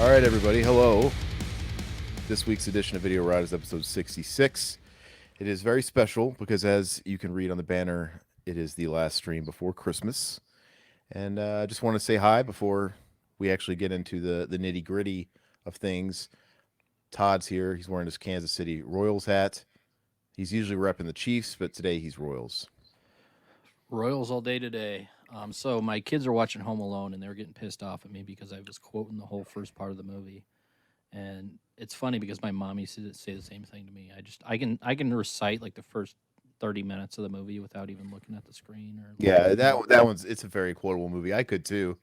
All right, everybody. Hello. This week's edition of Video Ride is episode 66. It is very special because, as you can read on the banner, it is the last stream before Christmas. And I just want to say hi before we actually get into the nitty gritty of things. Todd's here. He's wearing his Kansas City Royals hat. He's usually repping the Chiefs, but today he's Royals. Royals all day today. So my kids are watching Home Alone and they're getting pissed off at me because I was quoting the whole first part of the movie. And it's funny because my mom used to say the same thing to me. I can recite like the first 30 minutes of the movie without even looking at the screen or Yeah, that one's it's a very quotable movie. I could too.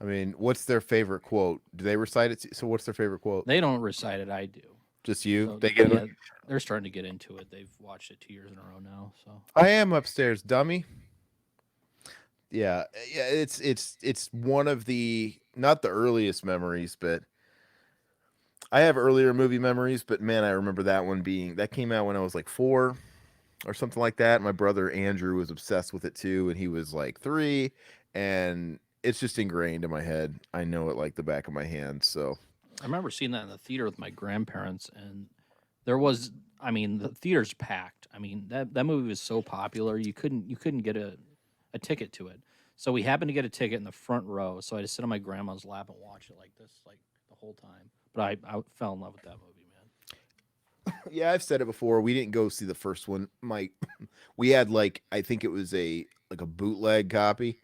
I mean, what's their favorite quote? Do they recite it? So what's their favorite quote? they don't recite it, I do. Just you? So They get yeah, it? they're starting to get into it. They've watched it 2 years in a row now. So I am upstairs, dummy. Yeah, it's one of the not the earliest memories, but I have earlier movie memories, but man, I remember that one being that came out when I was like 4 or something like that. My brother Andrew was obsessed with it too, and he was like 3, and it's just ingrained in my head. I know it like the back of my hand. So I remember seeing that in the theater with my grandparents, and there was, I mean, the theater's packed. I mean, that movie was so popular, you couldn't get a ticket to it. So we happened to get a ticket in the front row. So I just sit on my grandma's lap and watch it like this, like the whole time. But I fell in love with that movie, yeah, I've said it before. We didn't go see the first one. We had like I think it was a like a bootleg copy.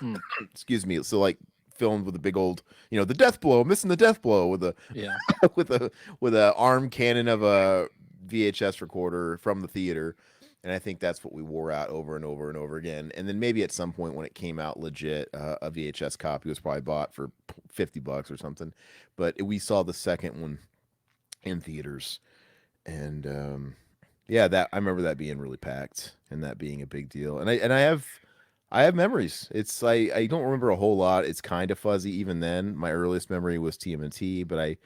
man. Excuse me. So like filmed with a big old, the death blow, missing the death blow with a Yeah. with a arm cannon of a VHS recorder from the theater. And I think that's what we wore out over and over and over again. And then maybe at some point when it came out legit, a VHS copy was probably bought for $50 or something. But we saw the second one in theaters, and yeah, that I remember that being really packed and that being a big deal. And I have memories. I don't remember a whole lot. It's kind of fuzzy even then. My earliest memory was TMNT, but I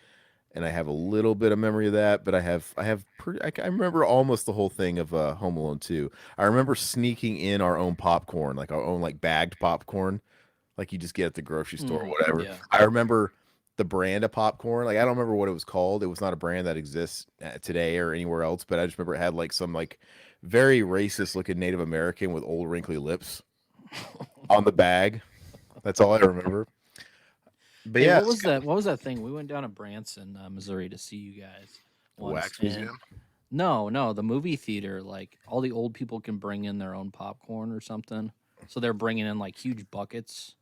have a little bit of memory of that, but I remember almost the whole thing of Home Alone 2. I remember sneaking in our own popcorn, like our own like bagged popcorn, like you just get at the grocery store or whatever. Yeah. I remember the brand of popcorn. Like I don't remember what it was called. It was not a brand that exists today or anywhere else, but I just remember it had like some like very racist looking Native American with old wrinkly lips on the bag. That's all I remember. But Hey, yeah, what was that thing? We went down to Branson, Missouri to see you guys the once, wax and museum. no, the movie theater. Like all the old people can bring in their own popcorn or something, so they're bringing in like huge buckets.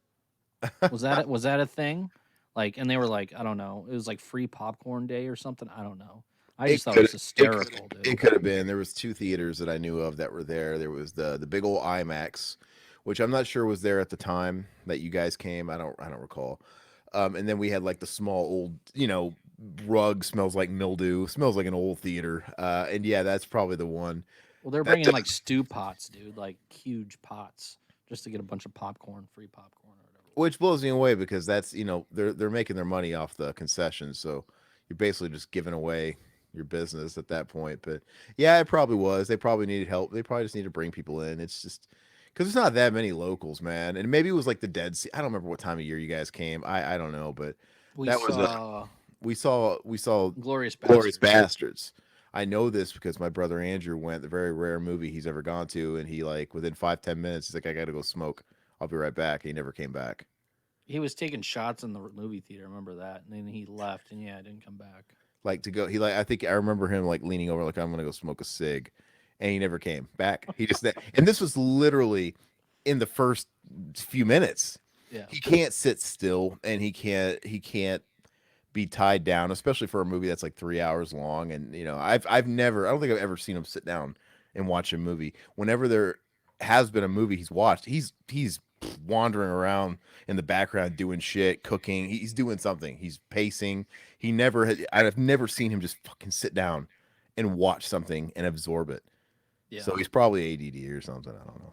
Was that a thing? Like, and they were like, I don't know, it was like free popcorn day or something. I don't know. I It just thought it could was it could hysterical, it dude. could have been. There was two theaters that I knew of that were there. There was the big old IMAX, which I'm not sure was there at the time that you guys came. I don't recall. And then we had like the small old, rug smells like mildew, smells like an old theater. And yeah, that's probably the one. Well, they're That bringing like stew pots, dude, like huge pots, just to get a bunch of popcorn, free popcorn or whatever it which was. blows me away because that's they're making their money off the concessions, so you're basically just giving away your business at that point. But yeah, it probably was. They probably needed help. They probably just need to bring people in. It's just because there's not that many locals, man. And maybe it was like the Dead Sea. I don't remember what time of year you guys came. I don't know, but We that was a saw we saw Glorious Glorious Bastards. Bastards. I know this because my brother Andrew went, the very rare movie he's ever gone to, and he like within 5-10 minutes he's like, I gotta go smoke. I'll be right back. He never came back. He was taking shots in the movie theater. I remember that, and then he left, and yeah, didn't come back. Like to go. He like I think I remember him like leaning over like I'm gonna go smoke a cig, and he never came back. He just and this was literally in the first few minutes. Yeah. He can't sit still, and he can't be tied down, especially for a movie that's like 3 hours long. And I've never I don't think I've ever seen him sit down and watch a movie. Whenever there has been a movie he's watched, he's wandering around in the background doing shit, cooking. He's doing something. He's pacing. I've never seen him just fucking sit down and watch something and absorb it. So Yeah. he's probably ADD or something. I don't know.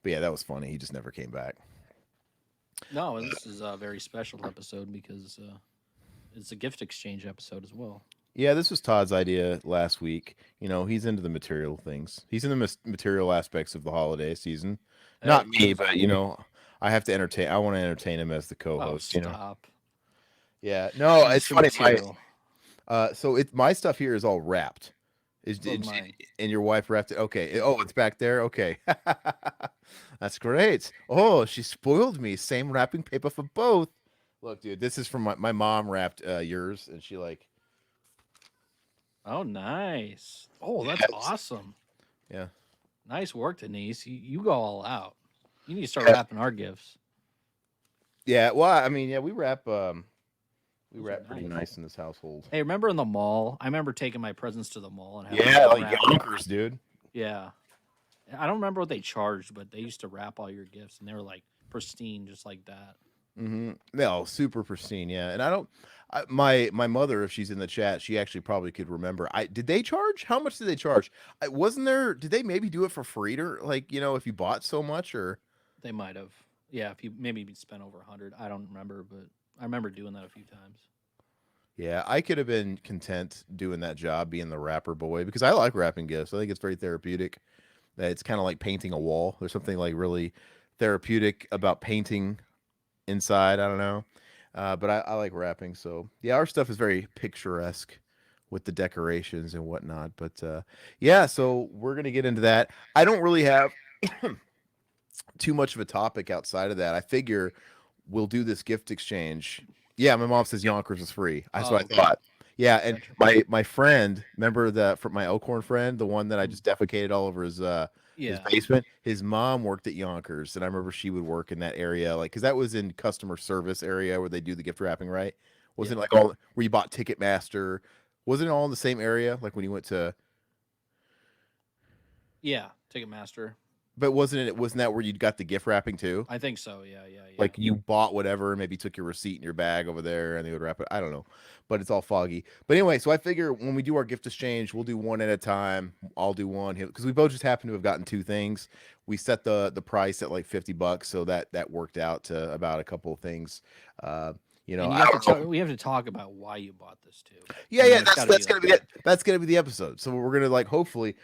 But yeah, that was funny. He just never came back. No, and this is a very special episode because it's a gift exchange episode as well. Yeah, this was Todd's idea last week. He's into the material things. He's in the material aspects of the holiday season. Not Hey, me, but I have to entertain. I want to entertain him as the Oh, co-host. You know. stop. Yeah. No, it's Nice to funny. meet you. So my stuff here is all wrapped. So's mine. And your wife wrapped it. Okay. Oh, it's back there. Okay. That's great. Oh, she spoiled me. Same wrapping paper for both. Look, dude, this is from my mom wrapped yours, and she like, Oh, nice. Oh, that's yes. awesome. Yeah. Nice work, Denise. You go all out. You need to start Yeah. wrapping our gifts. Yeah. Well, I mean, yeah, we Those are wrap pretty nice. nice in this household. Hey, remember in the mall? I remember taking my presents to the mall and having Yeah, them like wrapped. Yonkers, dude. Yeah. I don't remember what they charged, but they used to wrap all your gifts and they were like pristine, just like that. No, super pristine. Yeah, and I don't. My mother, if she's in the chat, she actually probably could remember. Did they charge? How much did they charge? Wasn't there? Did they maybe do it for free or like if you bought so much or? They might have. Yeah, if you maybe spent over 100. I don't remember, but I remember doing that a few times. Yeah, I could have been content doing that job, being the wrapper boy, because I like wrapping gifts. I think it's very therapeutic. It's kind of like painting a wall. There's something like really therapeutic about painting inside. I don't know. But I like wrapping. So yeah, our stuff is very picturesque with the decorations and whatnot. But yeah, so we're gonna get into that. I don't really have too much of a topic outside of that. I figure we'll do this gift exchange. Yeah, my mom says Yonkers is free. That's Oh, what I okay. thought. Yeah, and Gotcha. my friend, remember from my Elkhorn friend, the one that I just defecated all over his Yeah. basement. His mom worked at Yonkers, and I remember she would work in that area, like because that was in customer service area where they do the gift wrapping, right? Wasn't Yeah. it like all where you bought Ticketmaster? Wasn't it all in the same area? Like when you went to, Yeah. Ticketmaster. but wasn't that where you got the gift wrapping too? I think so. Yeah. Yeah. Yeah. Like you bought whatever and maybe took your receipt in your bag over there and they would wrap it. I don't know, but it's all foggy. But anyway, so I figure when we do our gift exchange, we'll do one at a time. I'll do one because we both just happen to have gotten two things. We set the price at like $50, so that worked out to about a couple of things. Uh, And you I have to don't know. talk. We have to talk about why you bought this too. Yeah, I mean, yeah, it's got to be that's gonna like be it. That's gonna be the episode. So we're gonna like hopefully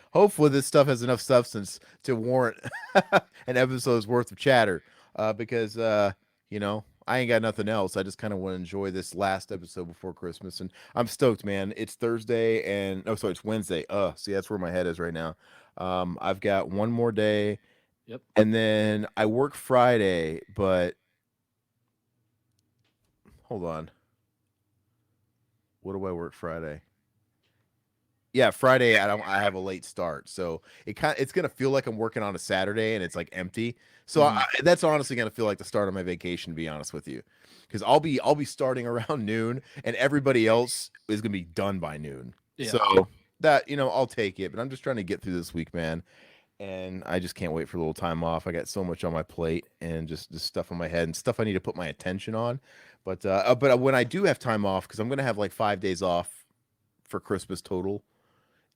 this stuff has enough substance to warrant an episode's worth of chatter. Because I ain't got nothing else. I just kind of want to enjoy this last episode before Christmas, and I'm stoked, man. It's Thursday, and sorry, it's Wednesday. See, that's where my head is right now. I've got one more day, Yep. and then I work Friday. But hold on, what do I work Friday? Yeah, Friday I have a late start, so it's gonna feel like I'm working on a Saturday and it's like empty. So Mhm. that's honestly gonna feel like the start of my vacation, to be honest with you, because I'll be starting around noon, and everybody else is gonna be done by noon. Yeah. So that I'll take it, but I'm just trying to get through this week, man, and I just can't wait for a little time off. I got so much on my plate and just stuff on my head and stuff I need to put my attention on. But when I do have time off, because I'm gonna have like 5 days off for Christmas total,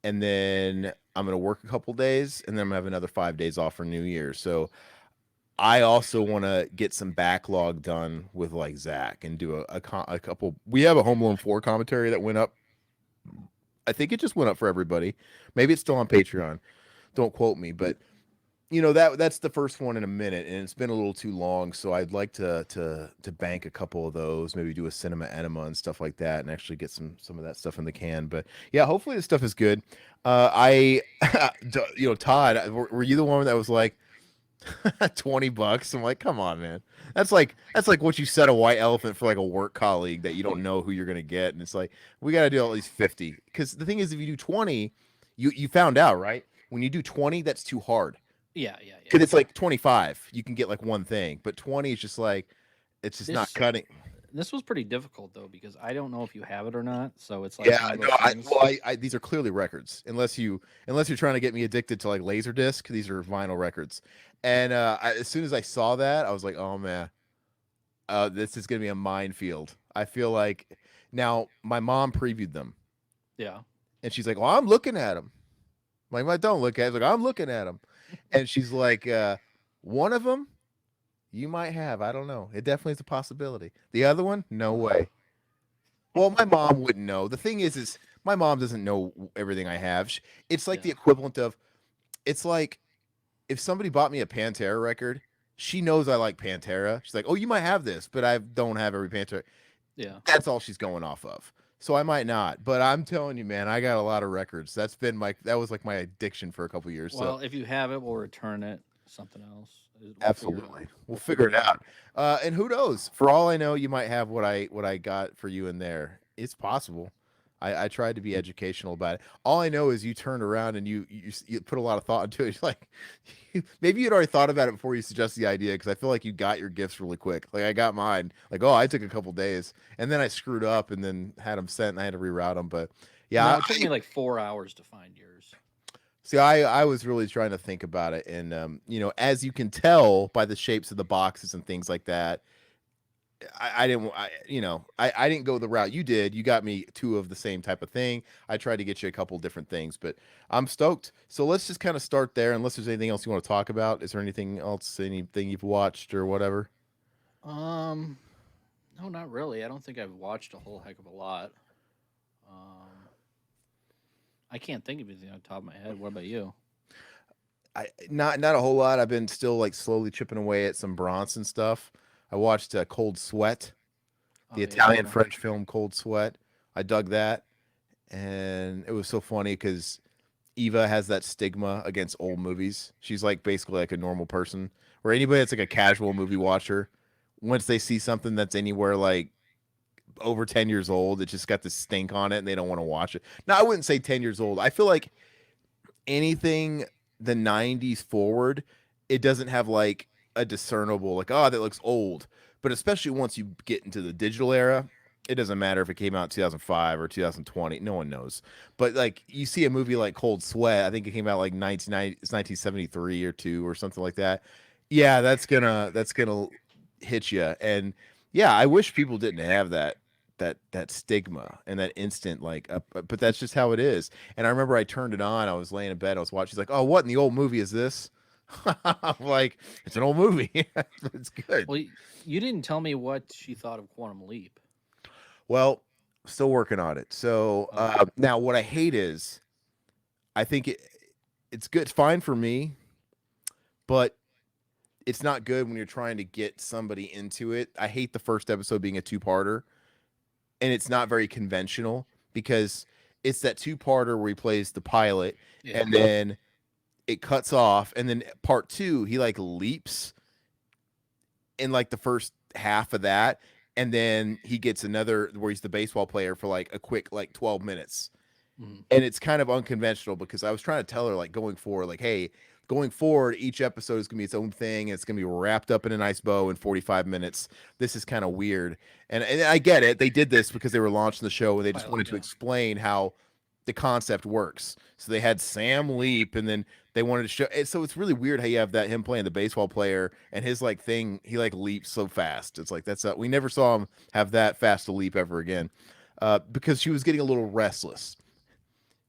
and then I'm gonna work a couple days, and then I'm gonna have another 5 days off for New Year. So I also want to get some backlog done with like Zach and do a couple. We have a Home Alone 4 commentary that went up. I think it just went up for everybody. Maybe it's still on Patreon. Don't quote me, but that's the first one in a minute, and it's been a little too long. So I'd like to bank a couple of those, maybe do a cinema enema and stuff like that, and actually get some of that stuff in the can. But yeah, hopefully this stuff is good. I, Todd, were you the one that was like $20? I'm like, come on, man. That's like what you said a white elephant for like a work colleague that you don't know who you're gonna get, and it's like we got to do at least 50. Because the thing is, if you do 20, you found out right when you do 20, that's too hard Yeah. Yeah. Yeah. because it's like 25 you can get like one thing, but 20 is just like it's just not This cutting. this was pretty difficult though because I don't know if you have it or not. So it's like Yeah, one of no, those things. these are clearly records, unless you're trying to get me addicted to like Laserdisc. These are vinyl records, and as soon as I saw that, I was like, oh man, this is gonna be a minefield. I feel like now my mom previewed them, Yeah. and she's like, well, I'm looking at them. I'm like, well, don't look at it. Like, I'm looking at them, and she's like, one of them you might have. I don't know. It definitely is a possibility. The other one, no way. Well, my mom wouldn't know. The thing is my mom doesn't know everything I have. It's like Yeah. the equivalent of, it's like if somebody bought me a Pantera record she knows I like Pantera. She's like, "Oh, you might have this, but I don't have every Pantera." Yeah. That's all she's going off of. So I might not, but I'm telling you, man, I got a lot of records. That was like my addiction for a couple years. So Well, if you have it, we'll return it. Something else. We'll figure it out. absolutely, we'll figure it out. And who knows? For all I know, you might have what I got for you in there. It's possible. I tried to be educational about it. All I know is you turned around and you put a lot of thought into it. Like maybe you'd already thought about it before you suggested the idea because I feel like you got your gifts really quick. Like I got mine. Like I took a couple days and then I screwed up and then had them sent and I had to reroute them. But yeah, No, it took me like 4 hours to find yours. see, I was really trying to think about it, and as you can tell by the shapes of the boxes and things like that, I didn't go the route you did. You got me two of the same type of thing. I tried to get you a couple different things, but I'm stoked. So let's just kind of start there. Unless there's anything else you want to talk about, is there anything else, anything you've watched or whatever? Um, no, not really. I don't think I've watched a whole heck of a lot. Um, I can't think of anything on the top of my head. What about you? I not a whole lot. I've been still like slowly chipping away at some Bronson stuff. I watched Cold Sweat, Oh the yeah, Italian okay. French film Cold Sweat. I dug that, and it was so funny because Eva has that stigma against old movies. She's like basically like a normal person, or anybody that's like a casual movie watcher. Once they see something that's anywhere like over 10 years old, it just got this stink on it and they don't want to watch it. Now, I wouldn't say 10 years old. I feel like anything the 90s forward, it doesn't have like a discernible, like, oh, that looks old. But especially once you get into the digital era, it doesn't matter if it came out in 2005 or 2020. No one knows. But like you see a movie like Cold Sweat, I think it came out like 1990, it's 1973 or two or something like that. Yeah, that's gonna hit you. And yeah, I wish people didn't have that stigma and that instant like but that's just how it is. And I remember I turned it on, I was laying in bed, I was watching, she's like, "Oh, what in the old movie is this?" I'm like, "It's an old movie." It's good. Well, you didn't tell me what she thought of Quantum Leap. Well, still working on it. So Okay. now what I hate is I think it's good, it's fine for me, but it's not good when you're trying to get somebody into it. I hate the first episode being a two-parter, and it's not very conventional because it's that two-parter where he plays the pilot Yeah. and then it cuts off, and then part two he like leaps in like the first half of that, and then he gets another where he's the baseball player for like a quick like 12 minutes. Mhm. And it's kind of unconventional because I was trying to tell her like going forward, like, hey, going forward, each episode is gonna be its own thing. And it's gonna be wrapped up in a nice bow in 45 minutes. This is kind of weird. And I get it. They did this because they were launching the show and they just Pilot. wanted to Yeah. explain how the concept works. So they had Sam leap and then they wanted to show it. So it's really weird how you have that him playing the baseball player and his like thing, he like leaps so fast. It's like we never saw him have that fast a leap ever again. Because she was getting a little restless.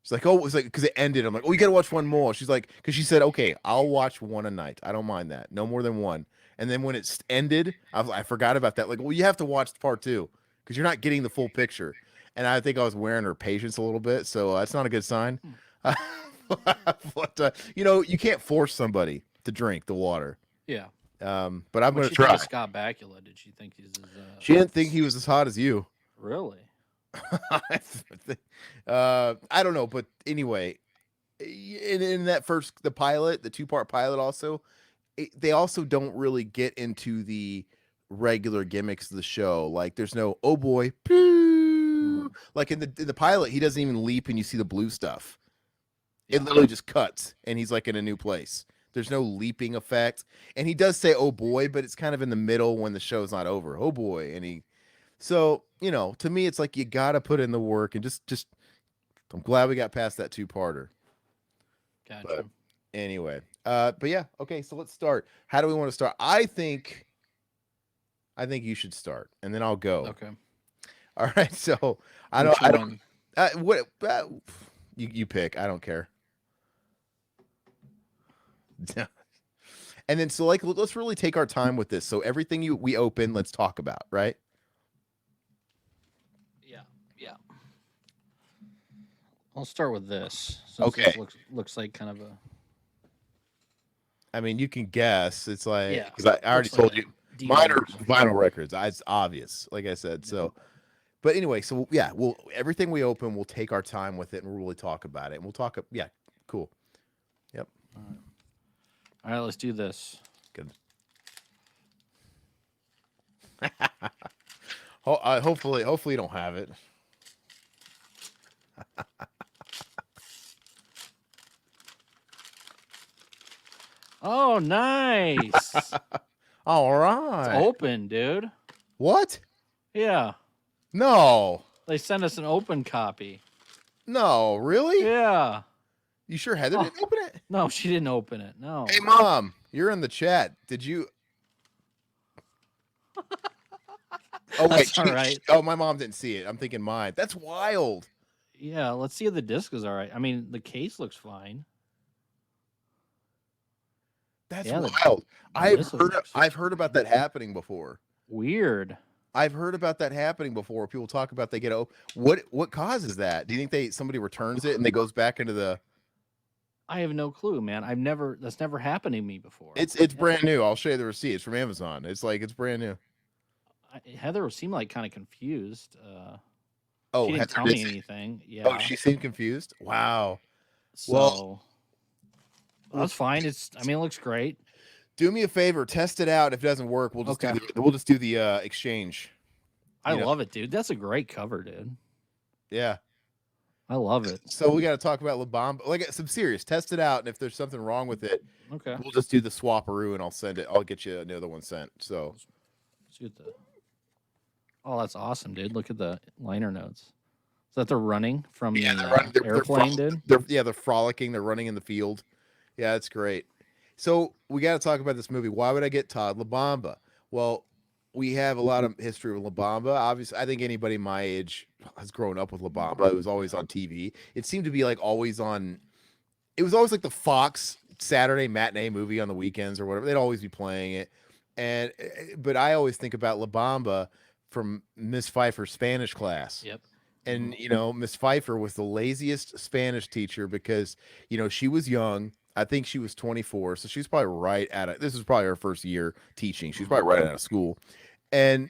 She's like, oh, it's like because it ended. I'm like, oh, you gotta watch one more. She's like, because she said, okay, I'll watch one a night. I don't mind that. No more than one. And then when it's ended, I forgot about that. Like, well, you have to watch part two because you're not getting the full picture. And I think I was wearing her patience a little bit, so that's not a good sign. Hmm. Uh, but you can't force somebody to drink the water. Yeah. But I'm What'd gonna she think try. of Scott Bakula? Did she think he's She didn't think he was as hot as you. really? I don't know, but anyway, in that first the pilot, the two-part pilot also, they also don't really get into the regular gimmicks of the show. Like there's no oh boy, pew. Mhm. Like in the pilot, he doesn't even leap and you see the blue stuff. It Yeah. literally just cuts and he's like in a new place. There's no leaping effect. And he does say oh boy, but it's kind of in the middle when the show's not over. Oh boy. And he so, to me it's like you gotta put in the work and just I'm glad we got past that two-parter. But Gotcha. anyway, but yeah, okay, so let's start. How do we want to start? I think you should start, and then I'll go. Okay. All right. So Which I don't. one? What you pick? I don't care. And then so like let's really take our time with this. So everything we open, let's talk about, right? Yeah. Yeah. I'll start with this since Okay. this looks like kind of a I mean, you can guess. It's like Yeah, because I already looks like told a you mine are DVD. vinyl records. It's obvious, like I said. Yeah. So, but anyway, so yeah, we'll everything we open, we'll take our time with it and we'll really talk about it. And we'll talk. Yeah, cool. Yep. All right. All right, let's do this. Good. Hopefully you don't have it. Oh, nice. All It's right. open, dude. What? Yeah. No. They sent us an open copy. No. Really? Yeah. You sure Heather Oh. didn't open it? No, she didn't open it. No. Hey, Mom, you're in the chat. Did you? Oh wait. That's all right. Oh, my mom didn't see it. I'm thinking mine. That's wild. Yeah, let's see if the disc is all right. I mean, the case looks fine. That's Yeah, wild. disc looks I've heard about that happening before. weird. I've heard about that happening before. People talk about they get what causes that? Do you think somebody returns it and they goes back into the? I have no clue, man. That's never happened to me before. It's brand new. I'll show you the receipt. It's from Amazon. It's like it's brand new. Heather seemed like kind of confused. Oh, she didn't Heather tell did me say- anything. Yeah. Oh, she seemed confused. Wow. So well- that's fine. I mean, it looks great. Do me a favor, test it out. If it doesn't work, we'll just Okay. we'll just do the exchange. I You know. love it, dude. That's a great cover, dude. Yeah. I love it. So we got to talk about La Bamba. Like some serious, test it out, and if there's something wrong with it, Okay. we'll just do the swaparoo, and I'll send it. I'll get you another one sent. So Let's get the. Oh, that's awesome, dude. Look at the liner notes. Is that they're running from the airplane, dude? They're frolicking. They're running in the field. Yeah, it's great. So we got to talk about this movie. Why would I get Todd La Bamba? Well, we have a lot of history with La Bamba. Obviously, I think anybody my age has grown up with La Bamba. It was always on TV. It seemed to be like always on. It was always like the Fox Saturday matinee movie on the weekends or whatever. They'd always be playing it. And but I always think about La Bamba from Miss Pfeiffer's Spanish class. Yep. And Miss Pfeiffer was the laziest Spanish teacher because she was young. I think she was 24, so she's probably right at it. This is probably her first year teaching. She's probably right out of school, and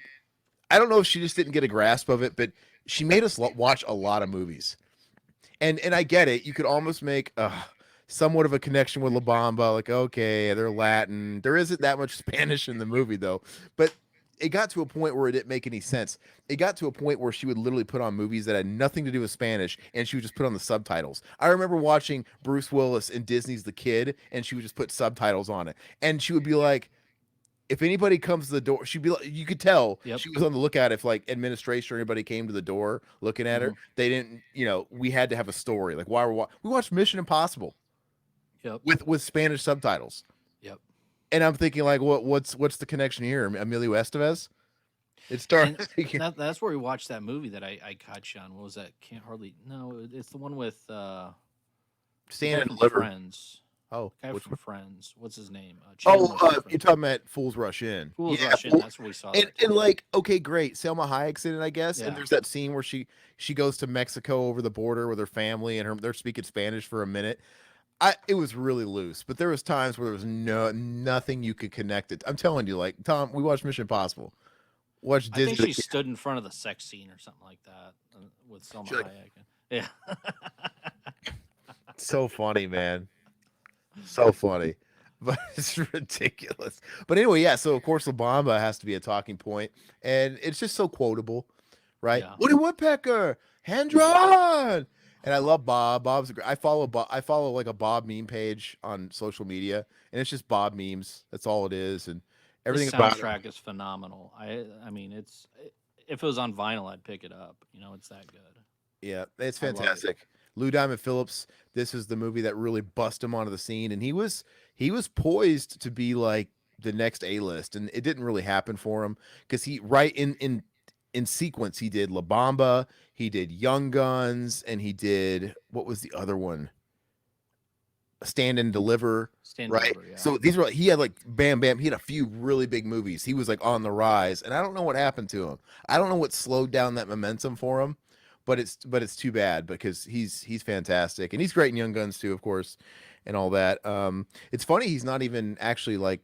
I don't know if she just didn't get a grasp of it, but she made us watch a lot of movies, and I get it. You could almost make somewhat of a connection with La Bamba, like okay, they're Latin. There isn't that much Spanish in the movie though, but it got to a point where it didn't make any sense. It got to a point where she would literally put on movies that had nothing to do with Spanish, and she would just put on the subtitles. I remember watching Bruce Willis in Disney's The Kid, and she would just put subtitles on it. And she would be like, if anybody comes to the door, she'd be like, you could tell she was on the lookout if like administration or anybody came to the door looking at her. They didn't, we had to have a story. Like why we watched Mission Impossible. Yep. With Spanish subtitles. Yep. And I'm thinking like, what's the connection here? Emilio Estevez? It started. That's where we watched that movie that I caught you on. What was that? Can't hardly. No, it's the one with Stand and Deliver. Friends. Oh, guy from Friends. What's his name? You're talking about Fools Rush In. Fools Rush In. That's where we saw it. And like, okay, great. Selma Hayek's in it, I guess. Yeah. And there's that scene where she goes to Mexico over the border with her family, and they're speaking Spanish for a minute. It was really loose, but there was times where there was nothing you could connect it. I'm telling you, like Tom, we watched Mission Impossible. Watch Disney. I think she stood in front of the sex scene or something like that with Selma Hayek. Yeah. So funny, man. So funny, but it's ridiculous. But anyway, yeah. So of course, La Bamba has to be a talking point, and it's just so quotable, right? Yeah. Woody Woodpecker, hand drawn. And I love Bob. Bob's I follow Bob. I follow like a Bob meme page on social media, and it's just Bob memes. That's all it is, and everything the about soundtrack is phenomenal. I mean, if it was on vinyl, I'd pick it up. It's that good. Yeah, it's fantastic. Lou Diamond Phillips. This is the movie that really bust him onto the scene, and he was poised to be like the next A-list, and it didn't really happen for him because he right in sequence he did La Bamba, he did Young Guns, and he did what was the other one? Stand and Deliver. Right. Deliver, yeah. So these were he had like bam bam. He had a few really big movies. He was like on the rise, and I don't know what happened to him. I don't know what slowed down that momentum for him. But it's too bad because he's fantastic, and he's great in Young Guns too, of course. and all that. It's funny he's not even actually like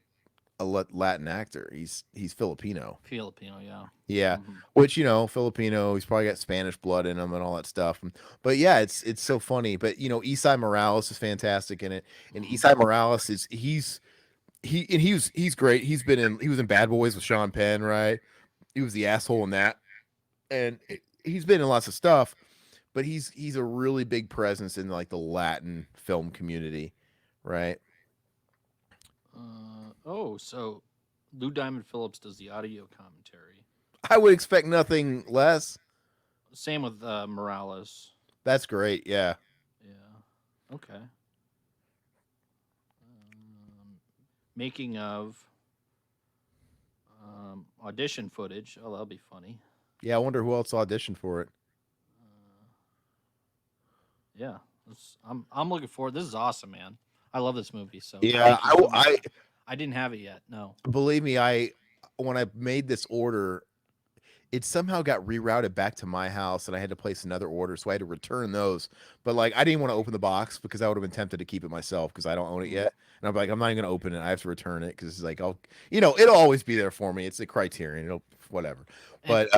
a Latin actor. He's Filipino. Filipino, yeah. Yeah, Hmm. which Filipino. He's probably got Spanish blood in him and all that stuff. But yeah, it's so funny. But Isai Morales is fantastic in it, and Hmm. Isai Morales is he's great. He was in Bad Boys with Sean Penn, right? He was the asshole in that, and he's been in lots of stuff. But he's a really big presence in like the Latin film community, right? So Lou Diamond Phillips does the audio commentary. I would expect nothing less. Same with Morales. That's great. Yeah. Yeah. Okay. Making of audition footage. Oh, that'll be funny. Yeah, I wonder who else auditioned for it. Uh, yeah. I'm looking forward. This is awesome, man. I love this movie. So Yeah, thank you so much. I I didn't have it yet. No. believe me, I when I made this order, it somehow got rerouted back to my house and I had to place another order, so I had to return those. But like I didn't want to open the box because I would have been tempted to keep it myself because I don't own it Mhm. yet. And I'm like, I'm not even gonna open it. I have to return it because it's like it'll always be there for me. It's a criterion. It'll whatever. And But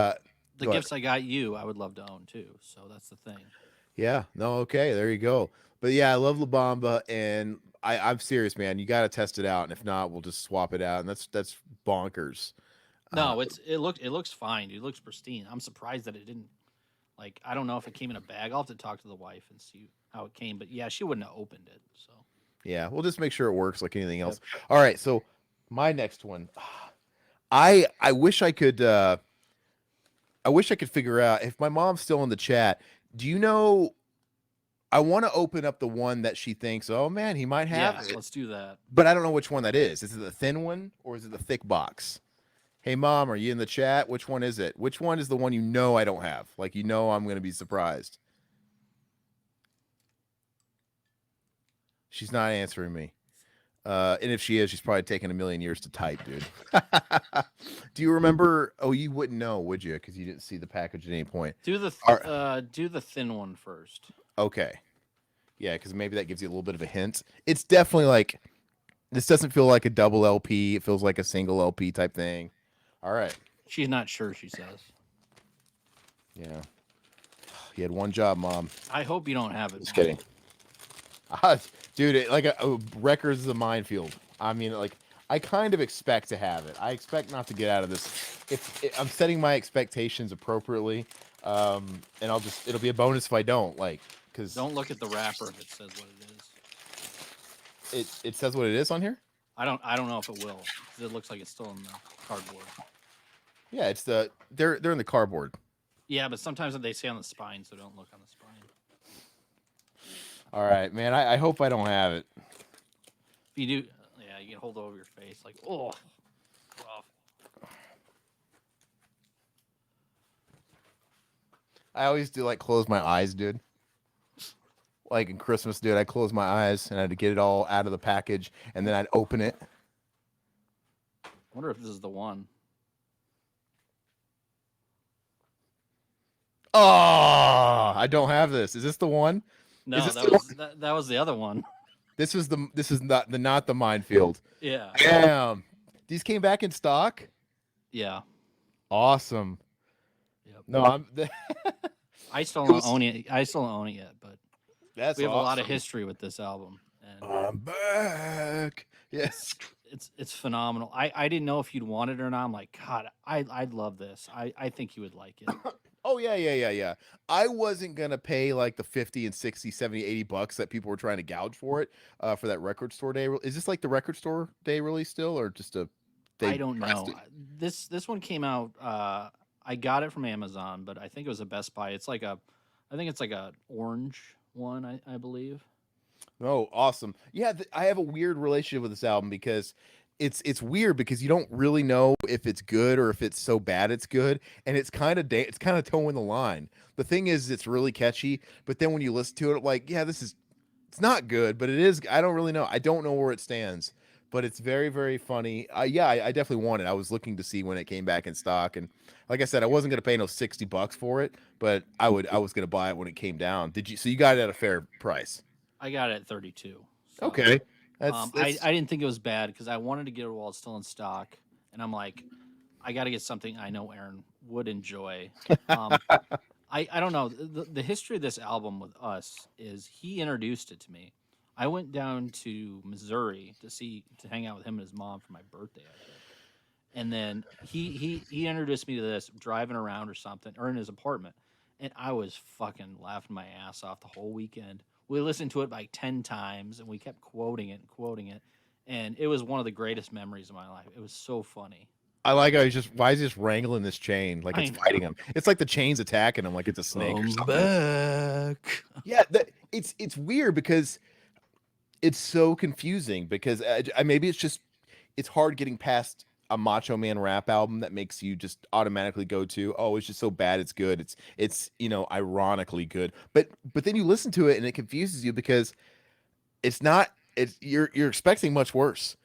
the go ahead. gifts I got you, I would love to own too. So that's the thing. Yeah, no, okay, there you go. But yeah, I love La Bamba, and I'm serious, man. You got to test it out, and if not, we'll just swap it out, and that's bonkers. Uh, No, it looks fine. It looks pristine. I'm surprised that it didn't like. I don't know if it came in a bag. I'll have to talk to the wife and see how it came. But yeah, she wouldn't have opened it. So yeah, we'll just make sure it works like anything yep. else. All right, so my next one, I wish I could. I wish I could figure out if my mom's still in the chat. Do you know? I want to open up the one that she thinks, oh man, he might have Yeah, it, let's do that. but I don't know which one that is. Is it the thin one or is it the thick box? Hey mom, are you in the chat? Which one is it? Which one is the one I don't have? Like I'm going to be surprised. She's not answering me. And if she is, she's probably taking a million years to type, dude. Do you remember? Oh, you wouldn't know, would you? Because you didn't see the package at any point. All right. Do the thin one first. Okay. Yeah, because maybe that gives you a little bit of a hint. It's definitely like this doesn't feel like a double LP. It feels like a single LP type thing. All right. She's not sure. She says. Yeah. You had one job, mom. I hope you don't have it. Just Mom. kidding. Dude, a records is a minefield. I mean, like I kind of expect to have it. I expect not to get out of this. If I'm setting my expectations appropriately, and it'll be a bonus if I don't. Like, because Don't look at the wrapper if it says what it is. it says what it is on here. I don't know if it will. 'Cause it looks like it's still in the cardboard. Yeah, they're in the cardboard. Yeah, but sometimes they say on the spine, so don't look on the spine. All right, man. I hope I don't have it. If you do, yeah, you can hold it over your face like, oh, rough. I always do like close my eyes, dude. Like in Christmas, dude, I close my eyes and I had to get it all out of the package, and then I'd open it. I wonder if this is the one. Oh, I don't have this. Is this the one? No, Is this that the was that was the other one. This is not the minefield. Yeah, Damn. These came back in stock? yeah, Awesome. yep. No, I'm I still it don't was- own it. I still don't own it yet, but that's we have a lot of awesome. history with this album, and I'm back. Yes. it's phenomenal. I didn't know if you'd want it or not. I'm like, God, I'd love this. I think you would like it. Oh yeah. I wasn't gonna pay like the 50 and 60, 70, 80 bucks that people were trying to gouge for it for that record store day. Is this like the record store day release still, or just a? They I don't pressed know. it? This one came out. I got it from Amazon, but I think it was a Best Buy. I think it's like a orange one. I believe. Oh, awesome. Yeah, I have a weird relationship with this album because it's weird because you don't really know if it's good or if it's so bad it's good, and it's kind of towing the line. The thing is, it's really catchy, but then when you listen to it, like, yeah, it's not good, but it is. I don't really know. I don't know where it stands, but it's very, very funny. Yeah, I definitely want it. I was looking to see when it came back in stock, and like I said, I wasn't gonna pay no $60 for it, but I was gonna buy it when it came down. Did you? So you got it at a fair price. I got it at 32. So Okay. That's I didn't think it was bad because I wanted to get it while it's still in stock, and I'm like, I got to get something I know Aaron would enjoy. Um, I don't know the history of this album with us is he introduced it to me. I went down to Missouri to hang out with him and his mom for my birthday, I think. And then he introduced me to this driving around or something or in his apartment, and I was fucking laughing my ass off the whole weekend. We listened to it like 10 times, and we kept quoting it, and it was one of the greatest memories of my life. It was so funny. I like how why is he just wrangling this chain like I it's know. fighting him? It's like the chain's attacking him like it's a snake or Come something. back. Yeah, it's weird because it's so confusing because maybe it's hard getting past a Macho Man rap album that makes you just automatically go to, oh, it's just so bad it's good. It's ironically good. But then you listen to it and it confuses you because it's not it's you're expecting much worse.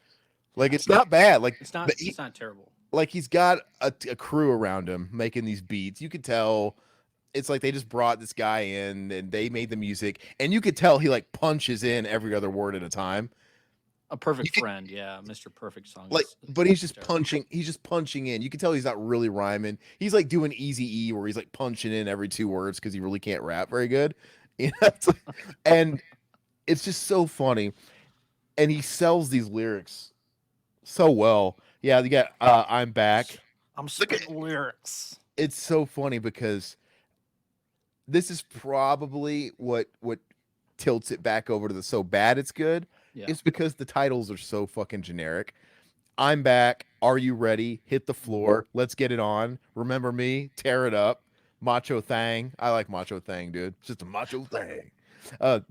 Like Yeah, it's not bad. Like it's not but it's not terrible. like he's got a crew around him making these beats. You could tell it's like they just brought this guy in and they made the music, and you could tell he like punches in every other word at a time. A perfect You could friend, yeah. Mr. Perfect song like, is but he's just terrible. punching. He's just punching in. You can tell he's not really rhyming. He's like doing Easy E, where he's like punching in every two words because he really can't rap very good. And it's just so funny. And he sells these lyrics so well. Yeah, you got I'm back. I'm Look at spitting lyrics. it's so funny because this is probably what tilts it back over to the so bad it's good. Yeah. It's because the titles are so fucking generic. I'm back. Are you ready? Hit the floor. Let's get it on. Remember me? Tear it up. Macho Thang. I like Macho Thang, dude. It's just a Macho Thang.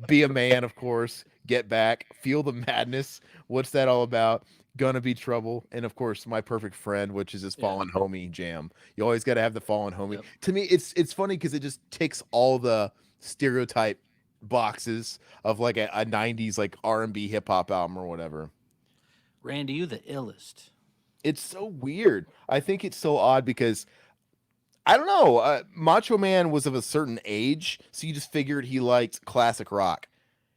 Be a man, of course. Get back. Feel the madness. What's that all about? Gonna be trouble. And of course, my perfect friend, which is his Yeah. fallen homie jam. You always got to have the fallen homie. Yep. To me, it's funny because it just ticks all the stereotype boxes of like a 90s like R&B hip hop album or whatever. Randy, you the illest. It's so weird. I think it's so odd because I don't know. Macho Man was of a certain age, so you just figured he liked classic rock.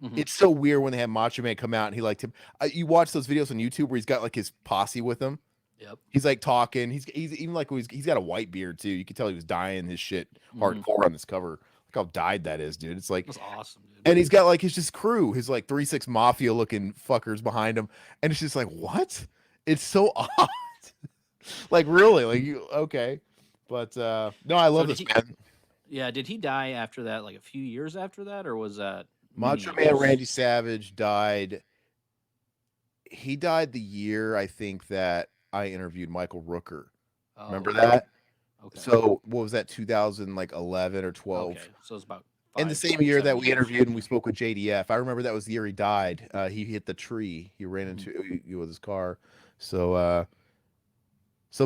Hmm. It's so weird when they had Macho Man come out and he liked him. You watch those videos on YouTube where he's got like his posse with him. Yep. He's like talking. He's even like he's got a white beard too. You can tell he was dying his shit Hmm. hardcore on this cover. Look how dyed that is, dude. It's like, That's awesome, dude. and he's got like his just crew, his like 3-6 mafia looking fuckers behind him, and it's just like what? It's so odd. Like really, like you okay. But no, I love did this he? man. Yeah, did he die after that? Like a few years after that, or was that many Macho Man years? Randy Savage died. He died the year I think that I interviewed Michael Rooker. Oh, Remember okay. that? Okay. So what was that? 2000 like 11 or 12. Okay. So it's about In the five, same year that 7 we years. interviewed and we spoke with JDF. I remember that was the year he died. He hit the tree. He ran Mhm. into with his car. So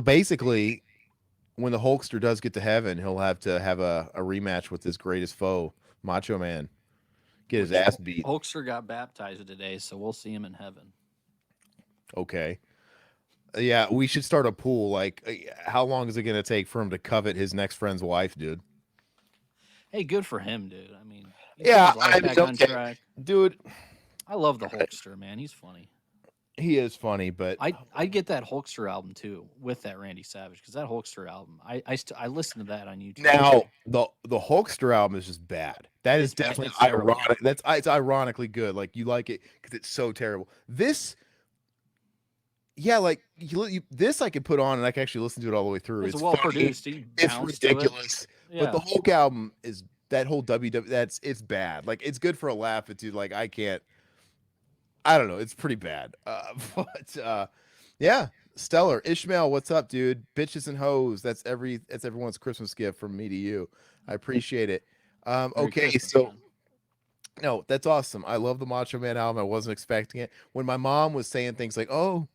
basically, when the Hulkster does get to heaven, he'll have to have a rematch with his greatest foe, Macho Man. Get his Which ass beat. Hulkster got baptized today, so we'll see him in heaven. Okay. Yeah, we should start a pool. Like, how long is it going to take for him to covet his next friend's wife, dude? Hey, good for him, dude. I mean, he's Yeah, got his life I mean, back on okay. track. Dude, I love the Hulkster, man. He's funny. he is funny, but I'd get that Hulkster album too with that Randy Savage because that Hulkster album, I listened to that on YouTube. now the Hulkster album is just bad. That is It's bad. definitely It's terrible. ironic. It's ironically good. Like you like it because it's so terrible. This, yeah, like this I could put on and I can actually listen to it all the way through. It's It's well funny. produced. He It's bounced to it. ridiculous. But Yeah. the Hulk album is that whole WW. It's bad. Like it's good for a laugh, but dude, like I can't. I don't know. It's pretty bad. But yeah, stellar. Ishmael, what's up, dude? Bitches and hoes. That's everyone's Christmas gift from me to you. I appreciate it. Merry Okay, Christmas, so man. no, that's awesome. I love the Macho Man album. I wasn't expecting it. When my mom was saying things like, "Oh,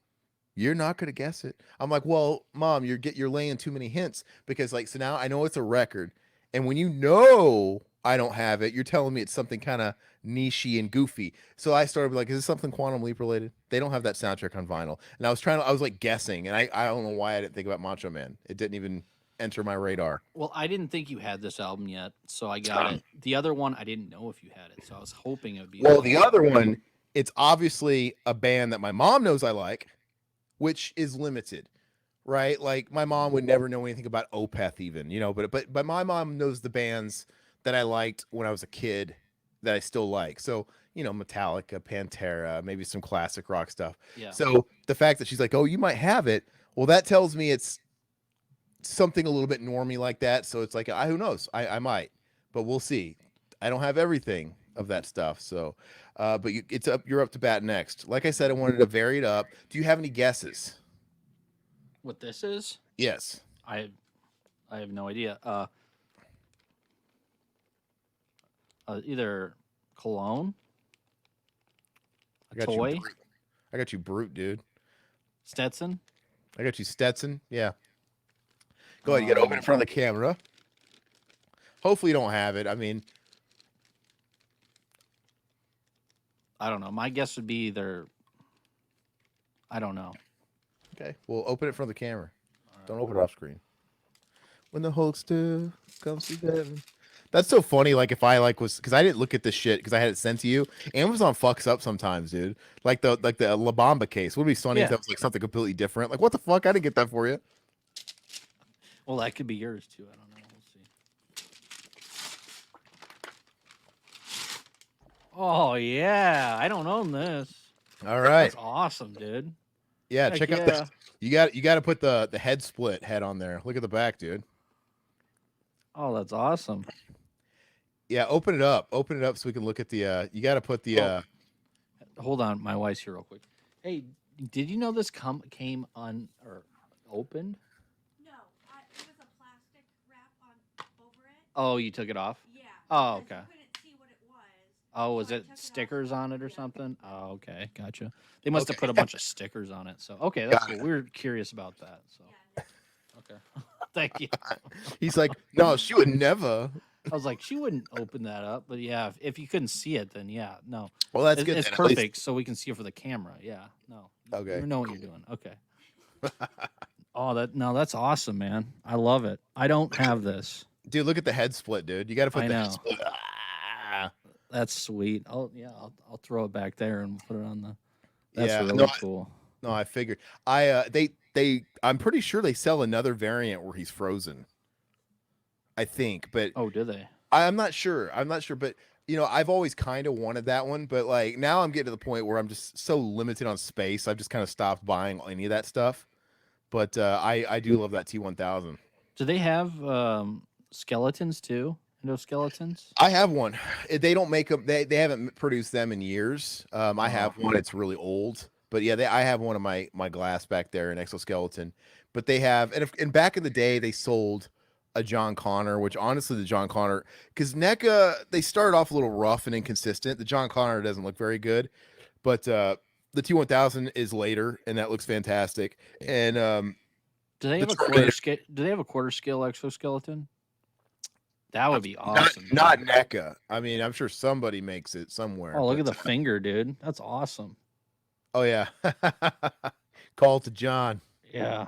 you're not gonna guess it," I'm like, "Well, mom, you're laying too many hints because like so now I know it's a record, and when you know I don't have it, you're telling me it's something kind of nichey and goofy." So I started like, "Is this something Quantum Leap related?" They don't have that soundtrack on vinyl, and I was like guessing, and I don't know why I didn't think about Macho Man. It didn't even enter my radar. Well, I didn't think you had this album yet, so I got it. The other one, I didn't know if you had it, so I was hoping it would be. Well, like- the other one it's obviously a band that my mom knows I like, which is limited, right? Like my mom would never know anything about Opeth even, but my mom knows the bands that I liked when I was a kid that I still like. So, Metallica, Pantera, maybe some classic rock stuff. Yeah. So the fact that she's like, "Oh, you might have it," well, that tells me it's something a little bit normy like that. So it's like, who knows? I might, but we'll see. I don't have everything of that stuff. So, but you're up to bat next. Like I said, I wanted to vary it up. Do you have any guesses? What this is? Yes. I I have no idea. Either cologne, a I got you. toy, Brute. I got you, brute, dude. Stetson. I got you, Stetson. Yeah. Go ahead. You got to open it in front of the camera. Hopefully, you don't have it. I mean, I don't know. My guess would be either. I don't know. okay. We'll open it in front of the camera. Don't open it off screen. When the Hulkster comes to heaven. That's so funny. Like if I was because I didn't look at this shit because I had it sent to you. Amazon fucks up sometimes, dude. Like the La Bamba case. Would be funny if Yeah. that was like something completely different. Like what the fuck? I didn't get that for you. Well, that could be yours too. I don't know. We'll see. Oh yeah, I don't own this. All right. That's awesome, dude. Yeah. Heck Check out yeah. that. You got to put the head split head on there. Look at the back, dude. Oh, that's awesome. Yeah. Open it up. Open it up so we can look at the. You got to put the. Oh. Hold on, my wife's here real quick. Hey, did you know this came on or opened? No, it was a plastic wrap on over it. Oh, you took it off? Yeah. Oh, because okay. You couldn't see what it was. Oh, was So I it took it off stickers and- on it or yeah. something? Oh, okay, gotcha. They must have Okay. put a bunch of stickers on it. So okay, that's Got cool. We were curious about that. So Yeah, okay, thank you. He's like, no, she would never. I was like, she wouldn't open that up, but yeah, if you couldn't see it, then yeah, no, Well, that's good. it's then, at least. perfect, so we can see it for the camera. Yeah, no, Okay, you know what you're doing. Okay. Oh, that's awesome, man. I love it. I don't have this. Dude, look at the head split, dude. You got to put I the head know. split. Ah. That's sweet. I'll throw it back there and put it on the. That's Yeah, really no, cool. No, I figured. I'm pretty sure they sell another variant where he's frozen. I think, but Oh, do they? I'm not sure. But I've always kind of wanted that one, but like now I'm getting to the point where I'm just so limited on space. I've just kind of stopped buying any of that stuff. But I do love that T1000. Do they have skeletons too? Endoskeletons? I have one. They don't make them. They haven't produced them in years. I have one. It's really old, but yeah, I have one of my glass back there, an exoskeleton. But they have, and back in the day, they sold a John Connor, which honestly, the John Connor, because NECA, they started off a little rough and inconsistent. The John Connor doesn't look very good, but the T1000 is later, and that looks fantastic. And Do they have the a quarter Terminator- scale? Do they have a quarter scale exoskeleton? That would be not, awesome. not NECA. I mean, I'm sure somebody makes it somewhere. Oh, look at but- the finger, dude. That's awesome. Oh yeah. Call to John. Yeah.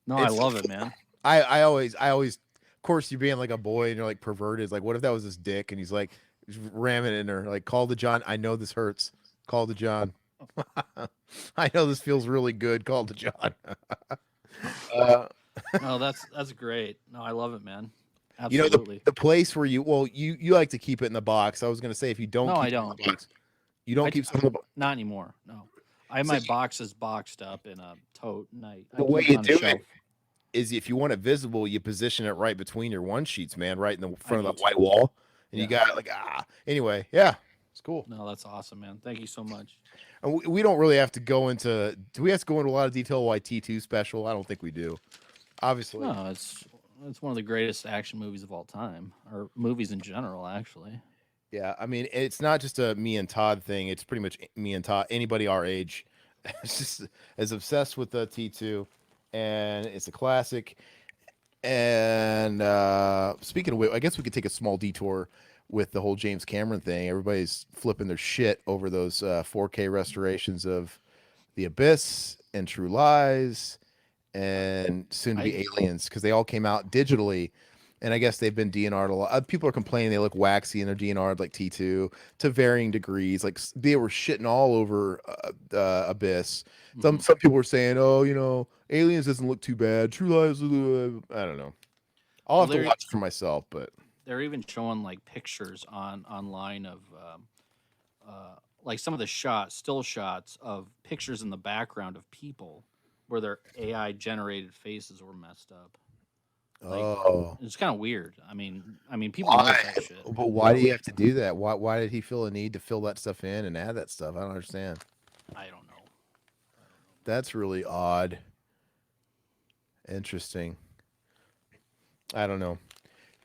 No, It's- I love it, man. I always, of course, you're being like a boy and you're like perverted. It's like, what if that was his dick? And he's like ramming it in her, like, call to John. I know this hurts. Call to John. I know this feels really good. Call to John. No, that's great. No, I love it, man. You know, Absolutely. the place where you like to keep it in the box. I was gonna say if you don't, No, keep I it in don't. the box, you don't I keep d- some of the box. Not anymore. No. I have So my you- boxes boxed up in a tote, and I The way keep you on a do shelf. it is if you want it visible, you position it right between your one sheets, man, right in the front of do the white wall, and you Yeah. got Anyway, yeah, it's cool. No, that's awesome, man. Thank you so much. And we don't really have to go into. Do we have to go into a lot of detail why T2 special? I don't think we do. Obviously, No, it's one of the greatest action movies of all time, or movies in general, actually. yeah. I mean, it's not just a me and Todd thing. It's pretty much me and Todd. Anybody our age, is just as obsessed with the T2, and it's a classic. And speaking of which, I guess we could take a small detour with the whole James Cameron thing. Everybody's flipping their shit over those 4K restorations of The Abyss and True Lies and soon to be Aliens because they all came out digitally and I guess they've been DNR'd a lot. People are complaining they look waxy and they're DNR'd like T2 to varying degrees. Like they were shitting all over Abyss. Some people were saying, "Oh, Aliens doesn't look too bad. True Lies." I don't know. I'll have to watch it for myself, but they're even showing like pictures online of like some of the still shots of pictures in the background of people where their AI generated faces were messed up. Like, it's kind of weird. I mean, people know that shit. But why do you have to do that? Why did he feel a need to fill that stuff in and add that stuff? I don't understand. I don't know. That's really odd. Interesting. I don't know.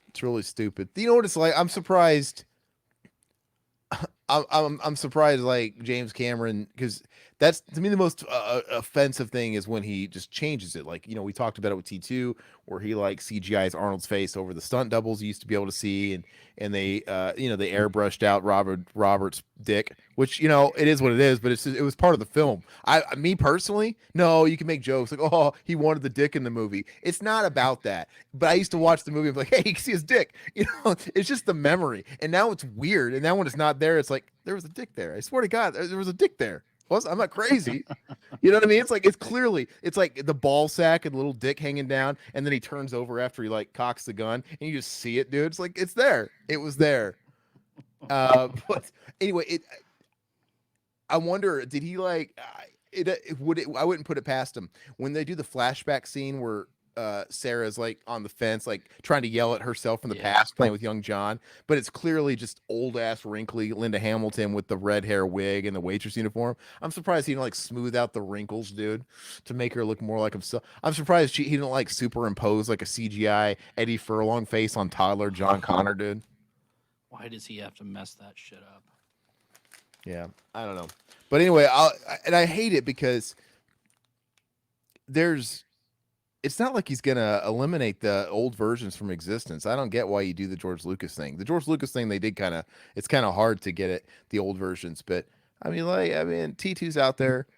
It's really stupid. You know what it's like? I'm surprised. I'm surprised, like James Cameron, because that's to me the most offensive thing is when he just changes it. Like we talked about it with T2, where he like CGI's Arnold's face over the stunt doubles you used to be able to see, and they they airbrushed out Robert's dick, which it is what it is, but it was part of the film. Me personally, no, you can make jokes like, oh, he wanted the dick in the movie. It's not about that. But I used to watch the movie and be like, hey, you can see his dick. It's just the memory, and now it's weird, and now when it's not there, it's like there was a dick there. I swear to God, there was a dick there. I'm not crazy. You know what I mean? It's like it's like the ball sack and the little dick hanging down, and then he turns over after he like cocks the gun, and you just see it, dude. It's like it's there. It was there. But anyway, I wonder, did he like I wouldn't put it past him when they do the flashback scene where Sarah's like on the fence, like trying to yell at herself from the past, playing with young John, but it's clearly just old ass wrinkly Linda Hamilton with the red hair wig and the waitress uniform. I'm surprised he didn't like smooth out the wrinkles, dude, to make her look more like himself. I'm surprised he didn't like superimpose like a CGI Eddie Furlong face on toddler John Connor, dude. Why does he have to mess that shit up? Yeah, I don't know. But anyway, I hate it because it's not like he's gonna eliminate the old versions from existence. I don't get why you do the George Lucas thing. The George Lucas thing they did it's kind of hard to get the old versions, but T2's out there.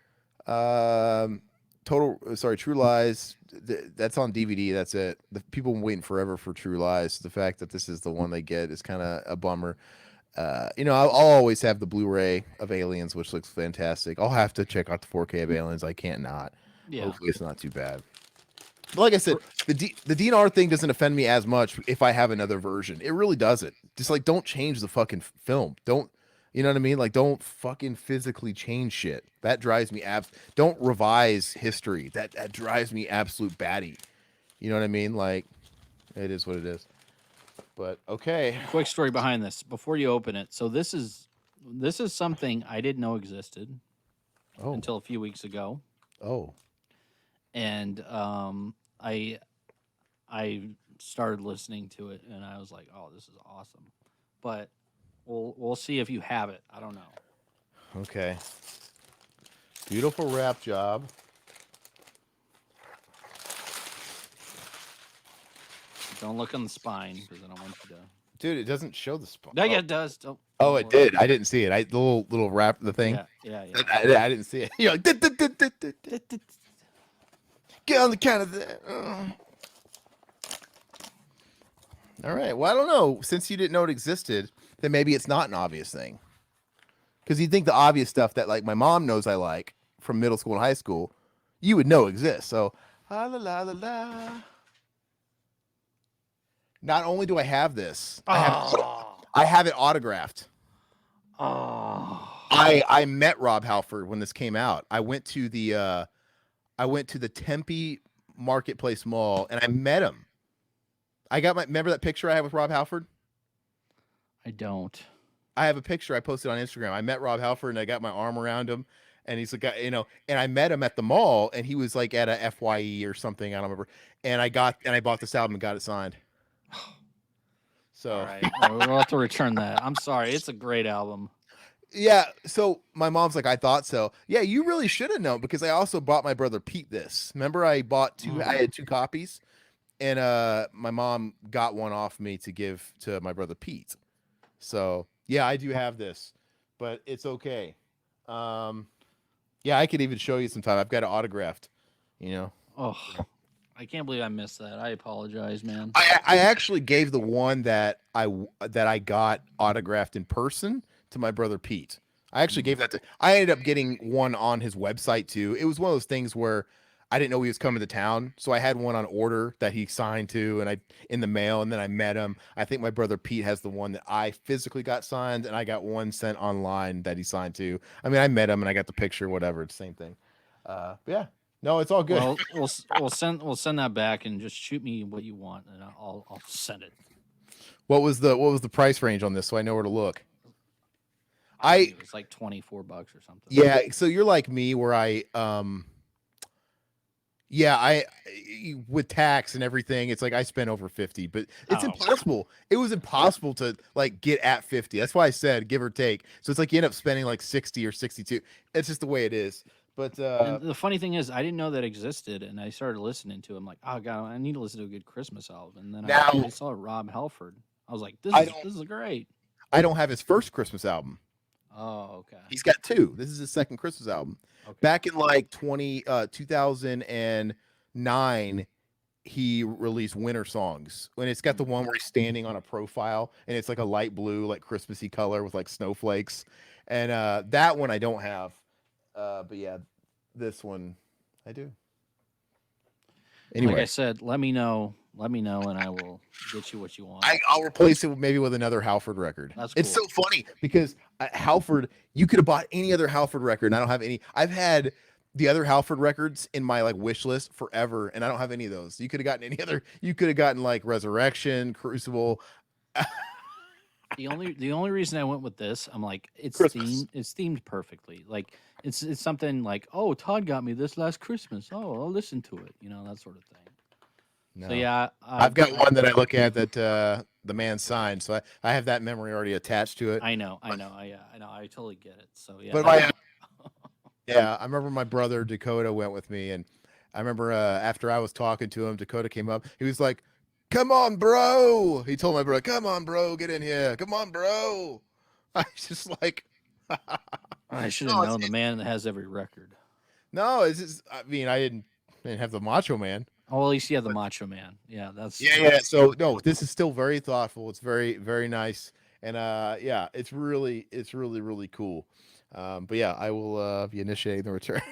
True Lies. That's on DVD. That's it. The people have been waiting forever for True Lies. The fact that this is the one they get is kind of a bummer. I'll always have the Blu-ray of Aliens, which looks fantastic. I'll have to check out the 4K of Aliens. I can't not. Yeah. Hopefully it's not too bad. But like I said, the DNR thing doesn't offend me as much if I have another version. It really doesn't. Just like don't change the fucking film. Don't, you know what I mean? Like don't fucking physically change shit. That drives me don't revise history. That drives me absolute batty. You know what I mean? Like it is what it is. But okay. Quick story behind this before you open it. So this is something I didn't know existed until a few weeks ago. Oh. And I started listening to it, and I was like, "Oh, this is awesome." But we'll see if you have it. I don't know. Okay. Beautiful wrap job. Don't look on the spine because I don't want you to. Dude, it doesn't show the spine. No, yeah, it does. Don't it did. I didn't see it. The little wrap, the thing. Yeah. I didn't see it. You're like, get on the count of that. All right. Well, I don't know. Since you didn't know it existed, then maybe it's not an obvious thing. Because you'd think the obvious stuff that like my mom knows I like from middle school and high school, you would know exists. So, la la la la la. Not only do I have this, I have it autographed. Oh. I met Rob Halford when this came out. I went to the Tempe Marketplace Mall and I met him. Remember that picture I have with Rob Halford? I don't. I have a picture I posted on Instagram. I met Rob Halford and I got my arm around him and he's like, and I met him at the mall and he was like at a FYE or something. I don't remember. And I bought this album and got it signed. So all right, we'll have to return that. I'm sorry. It's a great album. Yeah, so my mom's like, I thought so. Yeah, you really should have known because I also bought my brother Pete this. Remember, I had 2 copies, and my mom got one off me to give to my brother Pete. So yeah, I do have this, but it's okay. Yeah, I could even show you sometime. I've got it autographed. Oh, I can't believe I missed that. I apologize, man. I actually gave the one that I got autographed in person to my brother Pete. I actually gave that to. I ended up getting one on his website too. It was one of those things where I didn't know he was coming to town, so I had one on order that he signed to, and I in the mail, and then I met him. I think my brother Pete has the one that I physically got signed, and I got one sent online that he signed to. I mean, I met him and I got the picture, whatever. It's the same thing. But yeah, no, it's all good. Well, we'll send that back and just shoot me what you want, and I'll send it. What was the price range on this, so I know where to look? I think it was like $24 or something. Yeah, so you're like me where I with tax and everything, it's like I spent over 50, but it's Oh. impossible. It was impossible to like get at 50. That's why I said give or take. So it's like you end up spending like 60 or 62. It's just the way it is. But And the funny thing is, I didn't know that existed, and I started listening to him. Like, oh god, I need to listen to a good Christmas album. And then Now- I saw Rob Halford. I was like, I this is great. I don't have his first Christmas album. Oh, okay. He's got two. This is his second Christmas album. Okay. Back in like 2009, he released Winter Songs. When it's got the one where he's standing on a profile and it's like a light blue, like Christmassy color with like snowflakes. And that one I don't have. But yeah, this one I do. Anyway, Like I said, let me know, and I will get you what you want. I'll replace it maybe with another Halford record. That's It's so cool. funny because Halford, you could have bought any other Halford record, and I don't have any. I've had the other Halford records in my like wish list forever, and I don't have any of those. You could have gotten any other. You could have gotten like Resurrection, Crucible. The only reason I went with this, I'm like, Christmas. it's themed perfectly. Like it's something like, oh, Todd got me this last Christmas. Oh, I'll listen to it. You know, that sort of thing. No. So yeah, I've got one that I look at that the man signed, so I have that memory already attached to it. I know. I totally get it. So yeah. But yeah, I remember my brother Dakota went with me, and I remember after I was talking to him, Dakota came up. He was like, "Come on, bro!" He told my brother, "Come on, bro, get in here. Come on, bro." I was just like, I should have known the man that has every record. no, it's just. I mean, I didn't have the Macho Man. Oh, at least you have the Macho Man. Yeah, that's Yeah. So no, this is still very thoughtful. It's very, very nice, and yeah, it's really, really cool. But yeah, I will be initiating the return.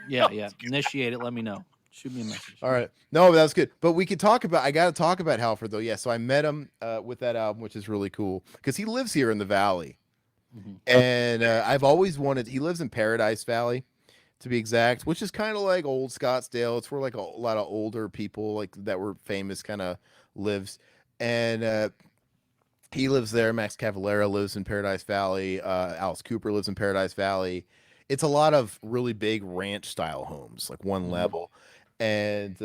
yeah. Initiate it. Let me know. Shoot me a message. All right. No, that's good. But we could talk about. I got to talk about Halford though. Yeah. So I met him with that album, which is really cool because he lives here in the Valley, Mhm. and I've always wanted. He lives in Paradise Valley, to be exact, which is kind of like old Scottsdale. It's where like a lot of older people like that were famous kind of lives, and he lives there. Max Cavalera lives in Paradise Valley. Alice Cooper lives in Paradise Valley. It's a lot of really big ranch style homes, like one Mhm. level. And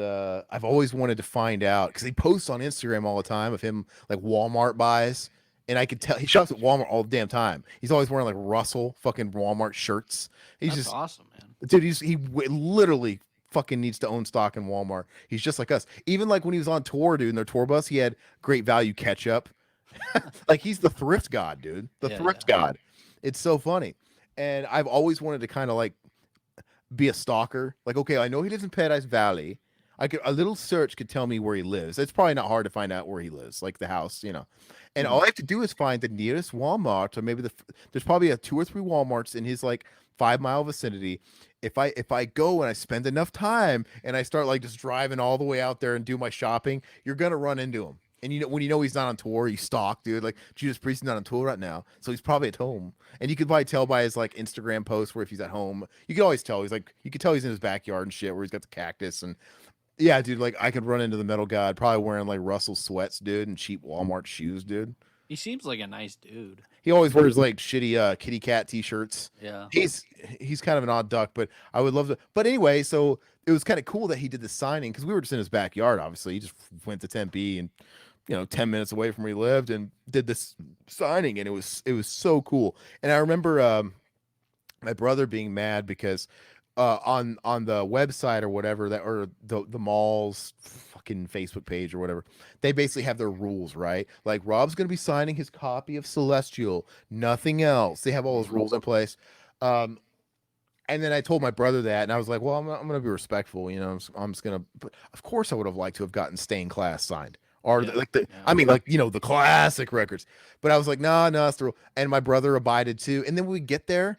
I've always wanted to find out because he posts on Instagram all the time of him like Walmart buys. And I could tell he shops at Walmart all the damn time. He's always wearing like Russell fucking Walmart shirts. He's That's just, awesome, man. dude, literally fucking needs to own stock in Walmart. He's just like us. Even like when he was on tour, dude, in their tour bus, he had great value ketchup. Like he's the thrift god, dude. The Yeah, thrift god. It's so funny. And I've always wanted to kind of like be a stalker. Like, okay, I know he lives in Paradise Valley. A little search could tell me where he lives. It's probably not hard to find out where he lives, like the house, you know. And all I have to do is find the nearest Walmart, or maybe there's probably 2 or 3 Walmarts in his like 5-mile vicinity. If I go and I spend enough time and I start like just driving all the way out there and do my shopping, you're gonna run into him. And you know when you know he's not on tour, you stalk, dude. Like Judas Priest is not on tour right now, so he's probably at home. And you could probably tell by his like Instagram posts where if he's at home, you can always tell. You could tell he's in his backyard and shit, where he's got the cactus and yeah, dude. Like I could run into the metal god, probably wearing like Russell sweats, dude, and cheap Walmart shoes, dude. He seems like a nice dude. He always wears like shitty kitty cat t-shirts. Yeah. He's kind of an odd duck, but I would love to. But anyway, so it was kind of cool that he did the signing because we were just in his backyard. Obviously, he just went to Tempe and 10 minutes away from where he lived and did this signing, and it was so cool. And I remember my brother being mad because on the website or whatever that or the mall's fucking Facebook page or whatever, they basically have their rules, right? Like Rob's gonna be signing his copy of Celestial, nothing else. They have all those rules in place. And then I told my brother that, and I was like, "Well, I'm gonna be respectful, you know. I'm just gonna." But of course, I would have liked to have gotten Stained Class signed, or Yeah, like the. yeah. I mean, like the classic records. But I was like, "No, no, that's the rule." And my brother abided too. And then when we get there,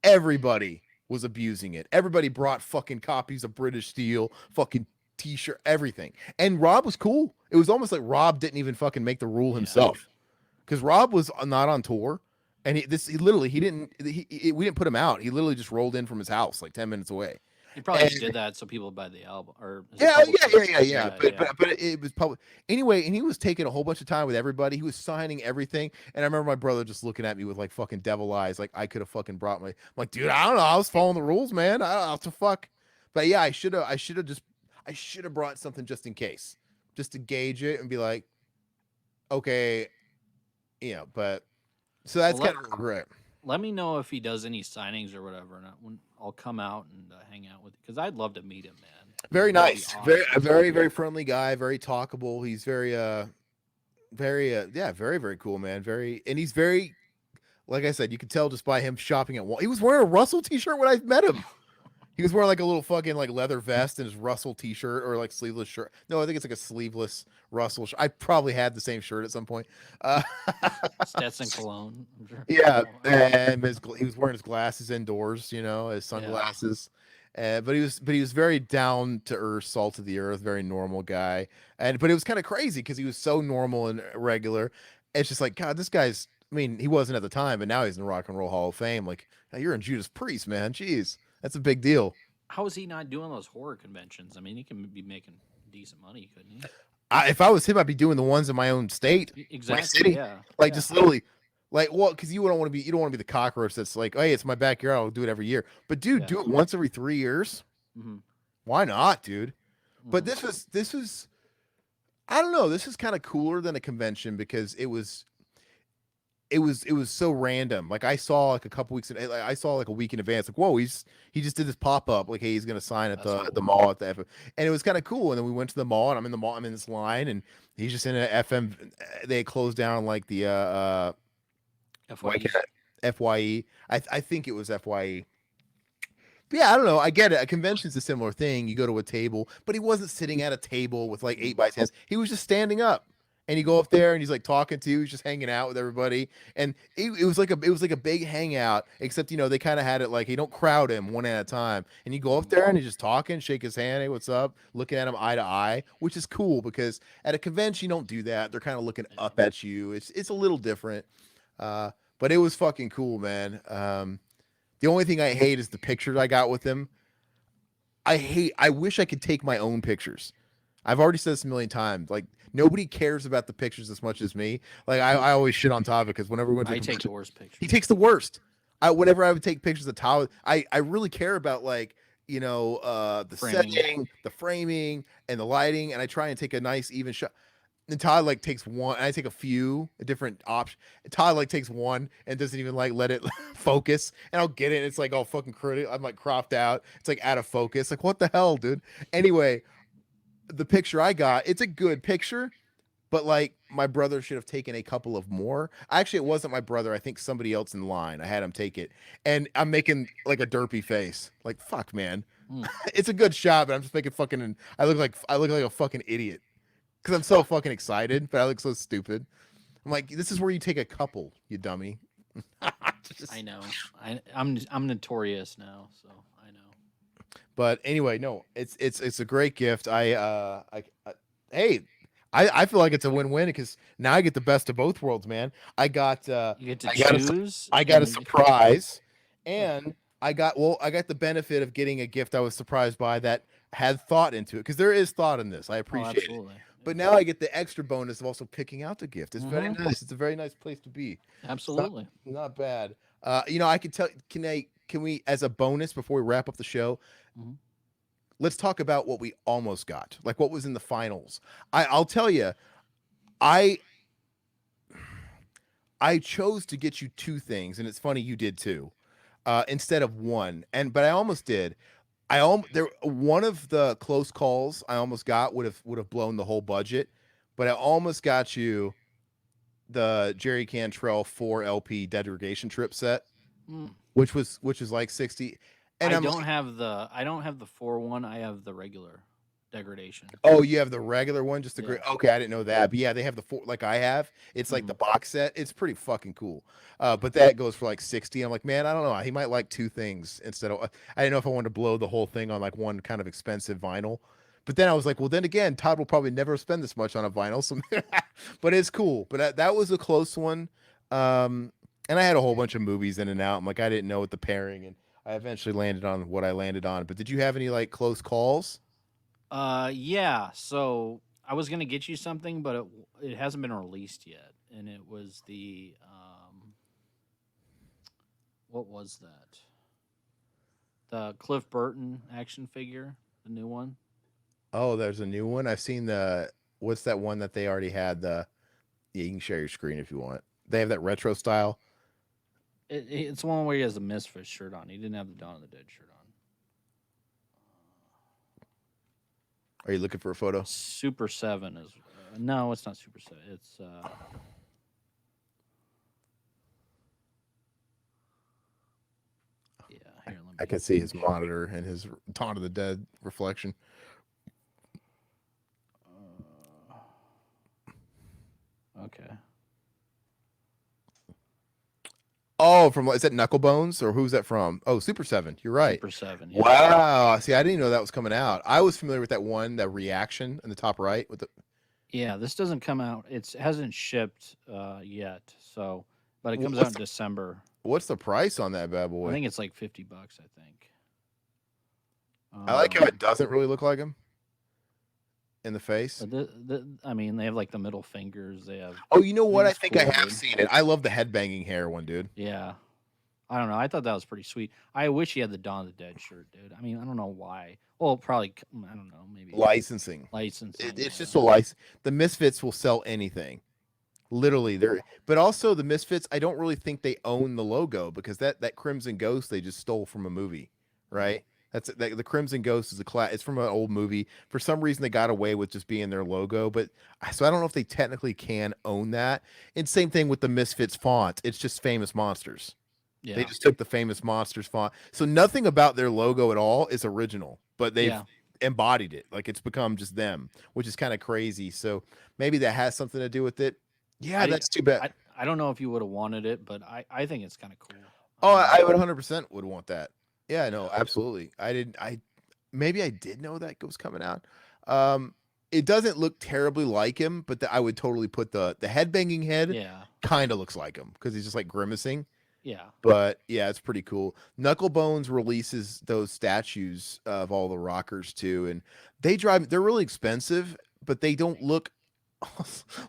everybody was abusing it. Everybody brought fucking copies of British Steel, fucking T-shirt, everything. And Rob was cool. It was almost like Rob didn't even fucking make the rule himself, because Rob was not on tour. And he literally we didn't put him out. He literally just rolled in from his house like 10 minutes away. He probably just And- did that so people would buy the album or his Yeah, publishers. yeah. But it was public anyway. And he was taking a whole bunch of time with everybody. He was signing everything. And I remember my brother just looking at me with like fucking devil eyes, like I could have fucking brought I'm like, dude, I don't know. I was following the rules, man. I don't know what the fuck. But yeah, I should have brought something just in case, just to gauge it and be like, okay, But so that's Well, kind of regret. Let me know if he does any signings or whatever, and I'll come out and hang out with you because I'd love to meet him, man. Very That'd be nice. awesome. Very friendly guy, very talkable. He's very very cool, man. He's very, like I said, you could tell just by him shopping at Walmart. He was wearing a Russell t-shirt when I met him. He was wearing like a little fucking like leather vest and his Russell t-shirt, or like sleeveless shirt. No, I think it's like a sleeveless Russell shirt. I probably had the same shirt at some point. Uh, Stetson Cologne. I'm sure. yeah, and he was wearing his glasses indoors, his sunglasses. But he was very down to earth, salt of the earth, very normal guy. But it was kind of crazy because he was so normal and regular. It's just like, God, this guy's. I mean, he wasn't at the time, but now he's in the Rock and Roll Hall of Fame. Like, you're in Judas Priest, man. Jeez, that's a big deal. How is he not doing those horror conventions? I mean, he can be making decent money, couldn't he? If I was him, I'd be doing the ones in my own state, Exactly. city. Yeah. Like yeah. just literally, like, well, because you don't want to be the cockroach that's like, hey, it's my backyard, I'll do it every year. But dude, do it once every 3 years. Mm-hmm. Why not, dude? But this was, I don't know. This is kind of cooler than a convention because it was so random. Like I saw like a couple weeks, I saw like a week in advance. Like, whoa, he just did this pop up. Like, hey, he's gonna sign at the mall at the FM, and it was kind of cool. And then we went to the mall, and I'm in the mall. I'm in this line, and he's just in an FM. They closed down like the FYE. I think it was FYE. But yeah, I don't know. I get it. A convention's a similar thing. You go to a table, but he wasn't sitting at a table with like 8x10s. He was just standing up. And you go up there and he's like talking to you, he's just hanging out with everybody. And it was like a big hangout, except they kind of had it like, you don't crowd him one at a time. And you go up there and he's just talking, shake his hand, hey, what's up? Looking at him eye to eye, which is cool because at a convention you don't do that. They're kind of looking up at you. It's a little different. But it was fucking cool, man. The only thing I hate is the pictures I got with him. I wish I could take my own pictures. I've already said this a million times. Like, nobody cares about the pictures as much as me. Like, I always shit on Tyler because whenever we went to I take the worst pictures. he takes the worst. Whenever I would take pictures of Tyler, I really care about like the setting, the framing, and the lighting, and I try and take a nice even shot. And Todd like takes one, and I take a few different options. Todd like takes one and doesn't even like let it focus, and I'll get it. And it's like all fucking critical. I'm like cropped out. It's like out of focus. Like, what the hell, dude? Anyway, the picture I got, it's a good picture, but like my brother should have taken a couple of more. Actually, it wasn't my brother. I think somebody else in line. I had him take it, and I'm making like a derpy face. Like, fuck, man. It's a good shot, but I'm just making fucking. I look like a fucking idiot. Because I'm so fucking excited, but I look so stupid. I'm like, this is where you take a couple, you dummy. I know. I'm notorious now, so I know. But anyway, no, it's a great gift. Hey, I feel like it's a win-win because now I get the best of both worlds, man. I got you get to choose. I got a surprise, and I got the benefit of getting a gift I was surprised by that had thought into it because there is thought in this. I appreciate it. But now I get the extra bonus of also picking out the gift. It's very nice. It's a very nice place to be. Absolutely. Not bad. I can tell. Can we, as a bonus before we wrap up the show, let's talk about what we almost got, like what was in the finals. I'll tell you, I chose to get you two things, and it's funny you did too, instead of one. But I almost did. One of the close calls I almost got would have blown the whole budget, but I almost got you the Jerry Cantrell 4 LP Degradation Trip set, which is like 60. And I I'm don't like, have the 4-1. I have the regular degradation. oh, you have the regular one, just the great. Yeah. Okay, I didn't know that, but yeah, they have the four like I have. It's like the Mhm. box set. It's pretty fucking cool. But that goes for like 60. I'm like, man, I don't know. He might like two things instead of. I didn't know if I wanted to blow the whole thing on like one kind of expensive vinyl. But then I was like, well, then again, Todd will probably never spend this much on a vinyl. So, but it's cool. But that was a close one. And I had a whole bunch of movies in and out. I'm like, I didn't know what the pairing, and I eventually landed on what I landed on. But did you have any like close calls? Yeah. So I was gonna get you something, but it hasn't been released yet, and it was the what was that? The Cliff Burton action figure, the new one. Oh, there's a new one. I've seen the what's that one that they already had? The yeah, you can share your screen if you want. They have that retro style. It's one where he has a Misfits shirt on. He didn't have the Dawn of the Dead shirt on. Are you looking for a photo? Super Seven is no, it's not Super Seven. It's yeah. Here, let me. I can see his monitor and his Dawn of the Dead reflection. Okay. Oh, from is that Knucklebones or who's that from? Oh, Super 7. You're right. Super Seven. Yeah. Wow. See, I didn't even know that was coming out. I was familiar with that one, that reaction in the top right with the. Yeah, this doesn't come out. It hasn't shipped yet. So, but it comes What's out in December. What's the price on that bad I boy? think it's like $50. I think. I like how it doesn't really look like him in the face. I mean, they have like the middle fingers. They have. Oh, you know what? I it's think I cool, have dude. seen it. I love the headbanging hair one, dude. Yeah. I don't know. I thought that was pretty sweet. I wish he had the Dawn of the Dead shirt, dude. I mean, I don't know why. Well, probably. I don't know. Maybe Licensing. licensing. It's yeah. just a license. The Misfits will sell anything. Literally, they're but also the Misfits. I don't really think they own the logo because that Crimson Ghost they just stole from a movie, right? The Crimson Ghost is a class. It's from an old movie. For some reason, they got away with just being their logo, but so I don't know if they technically can own that. And same thing with the Misfits font. It's just Famous Monsters. Yeah. They just took the Famous Monsters font. So nothing about their logo at all is original, but they've Yeah. embodied it. Like it's become just them, which is kind of crazy. So maybe that has something to do with it. Yeah, I- that's too bad. I don't know if you would have wanted it, but I think it's kind of cool. Oh, I would 100% would want that. Yeah, no, absolutely. Maybe I did know that was coming out. It doesn't look terribly like him, but I would totally put the headbanging head Yeah. kind of looks like him because he's just like grimacing. Yeah. But yeah, it's pretty cool. Knucklebones releases those statues of all the rockers too, and they're really expensive, but they don't look.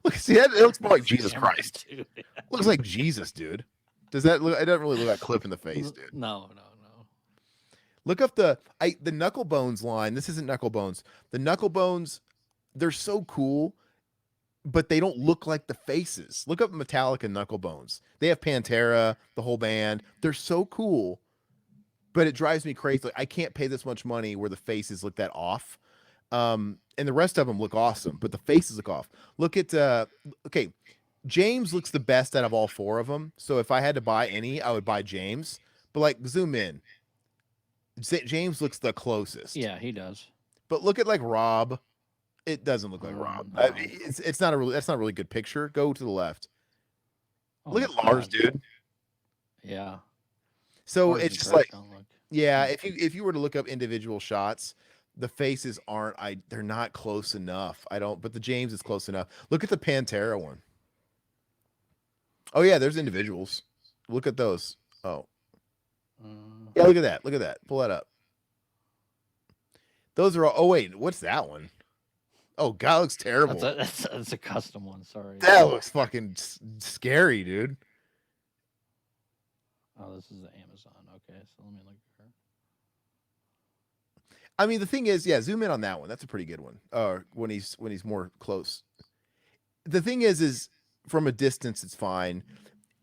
Look, see that? It looks more like Jesus Hammered, Christ. dude. Looks like Jesus, dude. Does that look? It doesn't really look like Cliff in the face, dude. No. Look up the Knucklebones line. This isn't Knucklebones. The Knucklebones, they're so cool, but they don't look like the faces. Look up Metallica Knucklebones. They have Pantera, the whole band. They're so cool, but it drives me crazy. Like, I can't pay this much money where the faces look that off. And the rest of them look awesome, but the faces look off. Look at okay, James looks the best out of all four of them. So if I had to buy any, I would buy James. But like zoom in, James looks the closest. Yeah, he does. But look at like Rob. It doesn't look like Rob. No. It's not that's not a really good picture. Go to the left. Oh Look my at Lars, God. dude. Yeah. So Lars it's and just Kurt like don't look- yeah, if you were to look up individual shots, the faces aren't they're not close enough. But the James is close enough. Look at the Pantera one. Oh yeah, there's individuals. Look at those. Oh. Yeah, look at that. Look at that. Pull that up. Those are all oh wait, what's that one? Oh god, it looks terrible. That's a custom one. Sorry. That looks fucking scary, dude. Oh, this is the Amazon. Okay, so let me look here. I mean, the thing is, yeah, zoom in on that one. That's a pretty good one. When he's more close. The thing is from a distance, it's fine.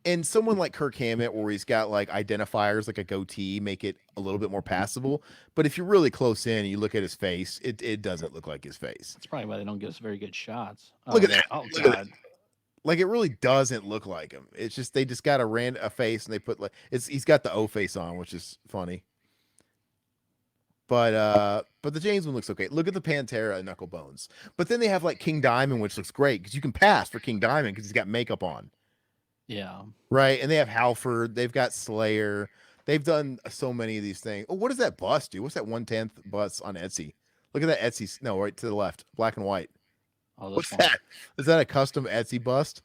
And someone like Kirk Hammett, where he's got like identifiers like a goatee, make it a little bit more passable. But if you're really close in and you look at his face, it doesn't look like his face. That's probably why they don't give us very good shots. Look at that. Oh Look at God. Like it really doesn't look like him. It's just they just got a face and they put like he's got the O face on, which is funny. But the James one looks okay. Look at the Pantera and Knuckle Bones. But then they have like King Diamond, which looks great because you can pass for King Diamond because he's got makeup on, Yeah. right? And they have Halford. They've got Slayer. They've done so many of these things. Oh, what does that bus do? What's that 1/10 bus on Etsy? Look at that Etsy. No, right to the left, black and white. Oh, this What's one. that? Is that a custom Etsy bust?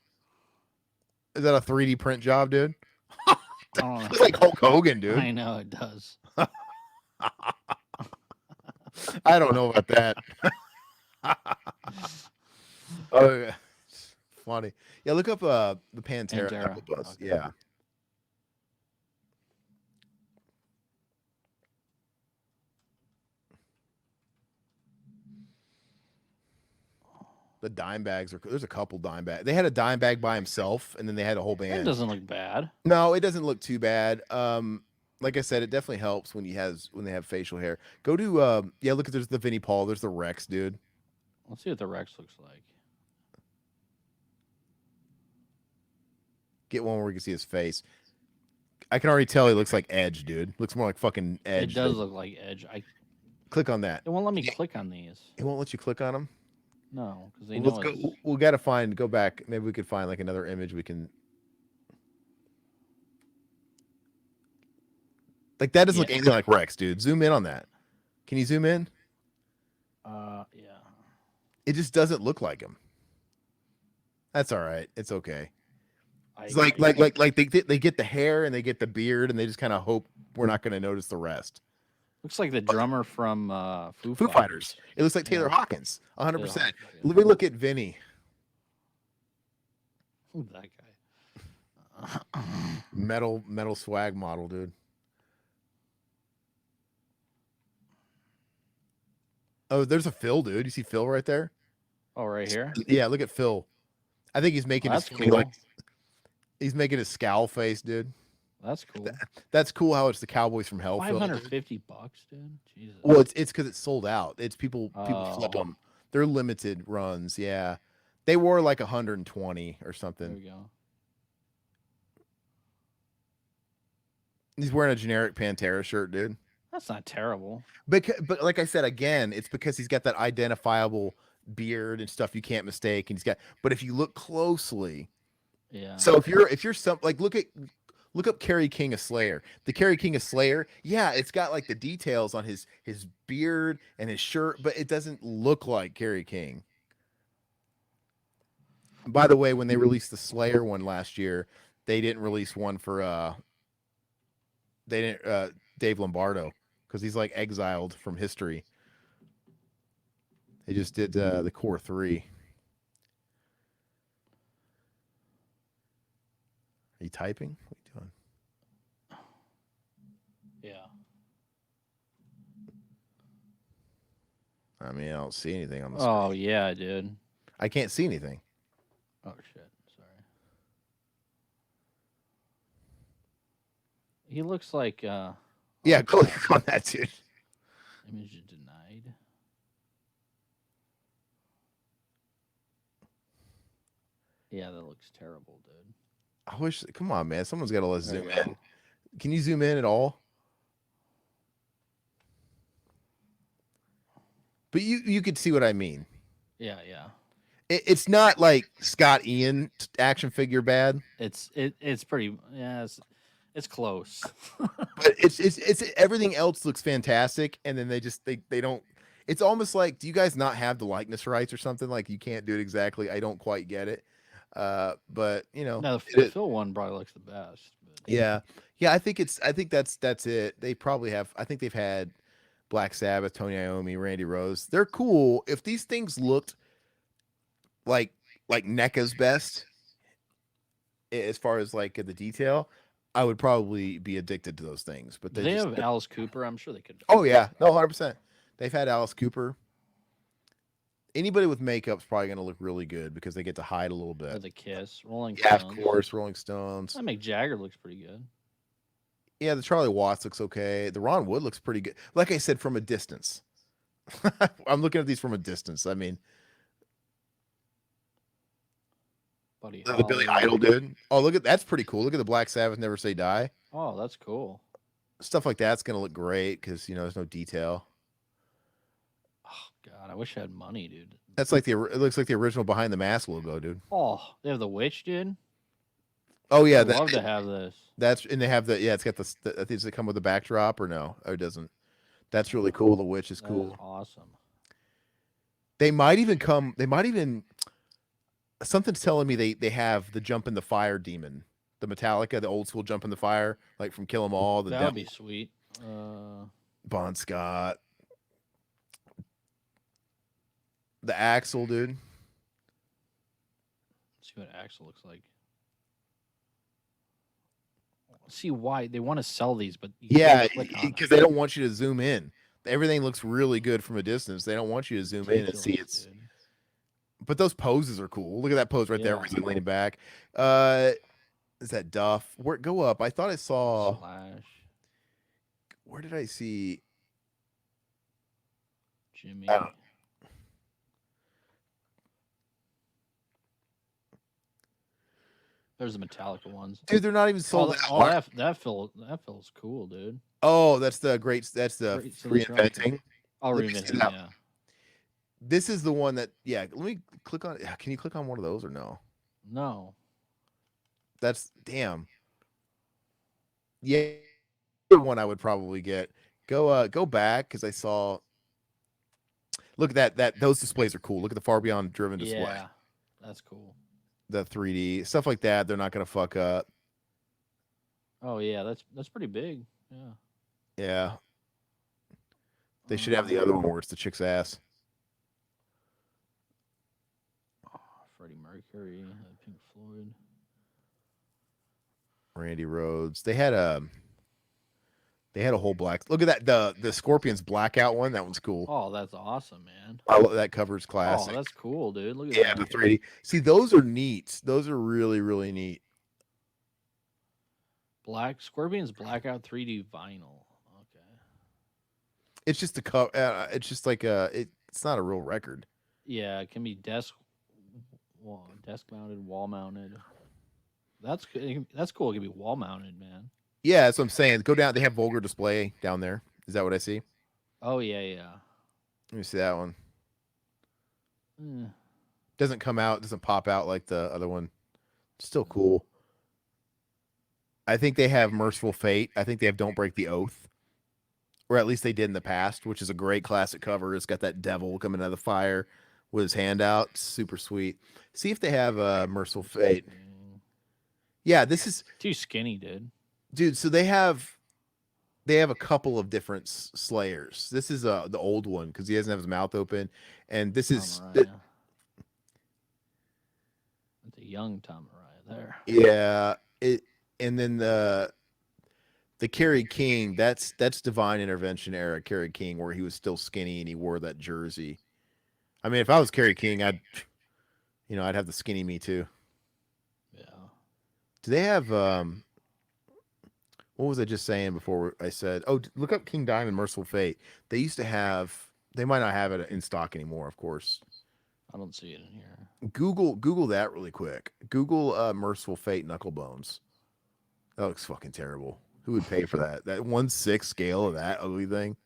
Is that a 3D print job, dude? I don't know. It's like Hulk Hogan, dude. I know it does. I don't know about that. Oh, yeah. Funny. Yeah, look up the Pantera. Pantera, Knuckle Bus. okay. Yeah. The dime bags are. There's a couple dime bags. They had a dime bag by himself, and then they had a whole That band. doesn't look bad. No, it doesn't look too bad. Like I said, it definitely helps when they have facial hair. Go to yeah, look at there's the Vinnie Paul, there's the Rex, dude. Let's see what the Rex looks like. Get one where we can see his face. I can already tell he looks like Edge, dude. Looks more like fucking Edge. It does dude. look like Edge. Click on that. It won't let me click on these. It won't let you click on him. No, because they know Let's it's... go. We got to go back. Maybe we could find like another image we can. Like that doesn't look Yeah. anything like Rex, dude. Zoom in on that. Can you zoom in? Yeah. It just doesn't look like him. That's all right. It's okay. It's I- like they get the hair and they get the beard and they just kind of hope we're not going to notice the rest. Looks like the drummer from Foo Foo Fighters. It looks like Taylor Yeah. Hawkins, 100%. Taylor Hawkins, yeah. Let me look at Vinny. Who's that guy? Metal swag model, dude. Oh, there's a Phil, dude. You see Phil right there? Oh, right here. Yeah, look at Phil. I think he's making That's his cool. like he's making his scowl face, dude. That's cool. That's cool how it's the Cowboys from Hell. Phil. $550, dude. Jesus. Well, it's because it's sold out. It's people flip Oh. them. They're limited runs. Yeah, they were like 120 or There something. we go. He's wearing a generic Pantera shirt, dude. That's not terrible. But like I said again, it's because he's got that identifiable beard and stuff you can't mistake, and he's got. But if you look closely, Yeah. so if you're some like look up Kerry King of Slayer. The Kerry King of Slayer, yeah, it's got like the details on his beard and his shirt, but it doesn't look like Kerry King. By the way, when they released the Slayer one last year, they didn't release one for Dave Lombardo because he's like exiled from history. They just did the Core 3. Are you typing? What are you doing? Yeah. I mean, I don't see anything on the screen. Oh, yeah, dude. I can't see anything. Oh, shit. Sorry. He looks like... Yeah, click on that, dude. Image denied. Yeah, that looks terrible, dude. I wish. Come on, man. Someone's got to let us zoom in. Can you zoom in at all? But you could see what I mean. Yeah, yeah. It's not like Scott Ian action figure bad, It's pretty... Yeah, it's close. but it's everything else looks fantastic, and then they don't. It's almost like, do you guys not have the likeness rights or something? Like you can't do it exactly. I don't quite get it. But you know, No, the Phil one probably looks the best. But... yeah. I think that's it. They probably have. I think they've had Black Sabbath, Tony Iommi, Randy Rose. They're cool. If these things looked like NECA's best, as far as like the detail, I would probably be addicted to those things. But Do they have Alice Cooper? I'm sure they could. Oh yeah, no, 100%. They've had Alice Cooper. Anybody with makeup's probably going to look really good because they get to hide a little bit. With a Kiss, Rolling Yeah, Stones. of course, Rolling Stones. I Mick Jagger looks pretty good. Yeah, the Charlie Watts looks okay. The Ron Wood looks pretty good. Like I said, from a distance. I'm looking at these from a distance. I mean, Buddy the Billy Holly. Idol dude. Oh, look at that's pretty cool. Look at the Black Sabbath Never Say Die. Oh, that's cool. Stuff like that's going to look great because, you know, there's no detail. I wish I had money, dude. That's like it looks like the original Behind the Mask logo, dude. Oh, they have the witch, dude. Oh yeah, I'd love to have this. that's and they have it's got does it come with a backdrop or no? Or it doesn't. That's really cool. The witch is That cool. is awesome. They might even something's telling me they have the Jump in the Fire demon, the Metallica, the old school Jump in the Fire, like from Kill 'Em All, the That devil, would be sweet. Bon Scott, the Axel, dude. See what Axel looks like. See why they want to sell these, but you Yeah, can't click on because them. they don't want you to zoom in. Everything looks really good from a distance. They don't want you to zoom in and see Ridiculous, it's. dude. But those poses are cool. Look at that pose right there where Yeah. he's leaning back. Is that Duff? Where go up? I thought I saw. Slash Where did I see? Jimmy. I don't- There's the Metallica ones. Dude, they're not even sold Oh, out. that feels cool, dude. Oh, that's the great. That's the Great Solution Rock. reinventing. Oh, Let me see reinventing, that. yeah. This is the one that. Yeah, let me click on. Can you click on one of those or no? No. That's damn. Yeah, the one I would probably get. Go back because I saw. Look at that. Those displays are cool. Look at the Far Beyond Driven display. Yeah, that's cool. The 3D stuff like that. They're not gonna fuck up. Oh yeah, that's pretty big. Yeah. Yeah. They should have the other one where it's the chick's ass. Freddie Mercury, Pink Floyd. Randy Rhodes. They had a whole black. Look at that the Scorpions blackout one. That one's cool. Oh, that's awesome, man. That cover's classic. Oh, that's cool, dude. Look at Yeah, that. the 3D. See, those are neat. Those are really, really neat. Scorpions blackout 3D vinyl. Okay. It's just a cover. It's just like it's not a real record. Yeah, it can be desk mounted, wall mounted. That's cool. It can be wall mounted, man. Yeah, that's what I'm saying. Go down. They have vulgar display down there. Is that what I see? Oh yeah. Let me see that one. Eh. Doesn't come out. Doesn't pop out like the other one. Still cool. I think they have Merciful Fate. I think they have Don't Break the Oath. Or at least they did in the past, which is a great classic cover. It's got that devil coming out of the fire with his hand out. Super sweet. See if they have Merciful Fate. Yeah, this is Too skinny, dude. So they have a couple of different Slayers. This is the old one because he doesn't have his mouth open, and this is That's a young Tom Araya there. yeah. And then the Kerry King. That's Divine Intervention era Kerry King, where he was still skinny and he wore that jersey. I mean, if I was Kerry King, I'd have the skinny me too. Yeah. Do they have what was I just saying before I said, oh, look up King Diamond Merciful Fate. They used to have, they might not have it in stock anymore, of course. I don't see it in here. Google that really quick. Google Merciful Fate Knucklebones. That looks fucking terrible. Who would pay for that? That 1/6 scale of that ugly thing.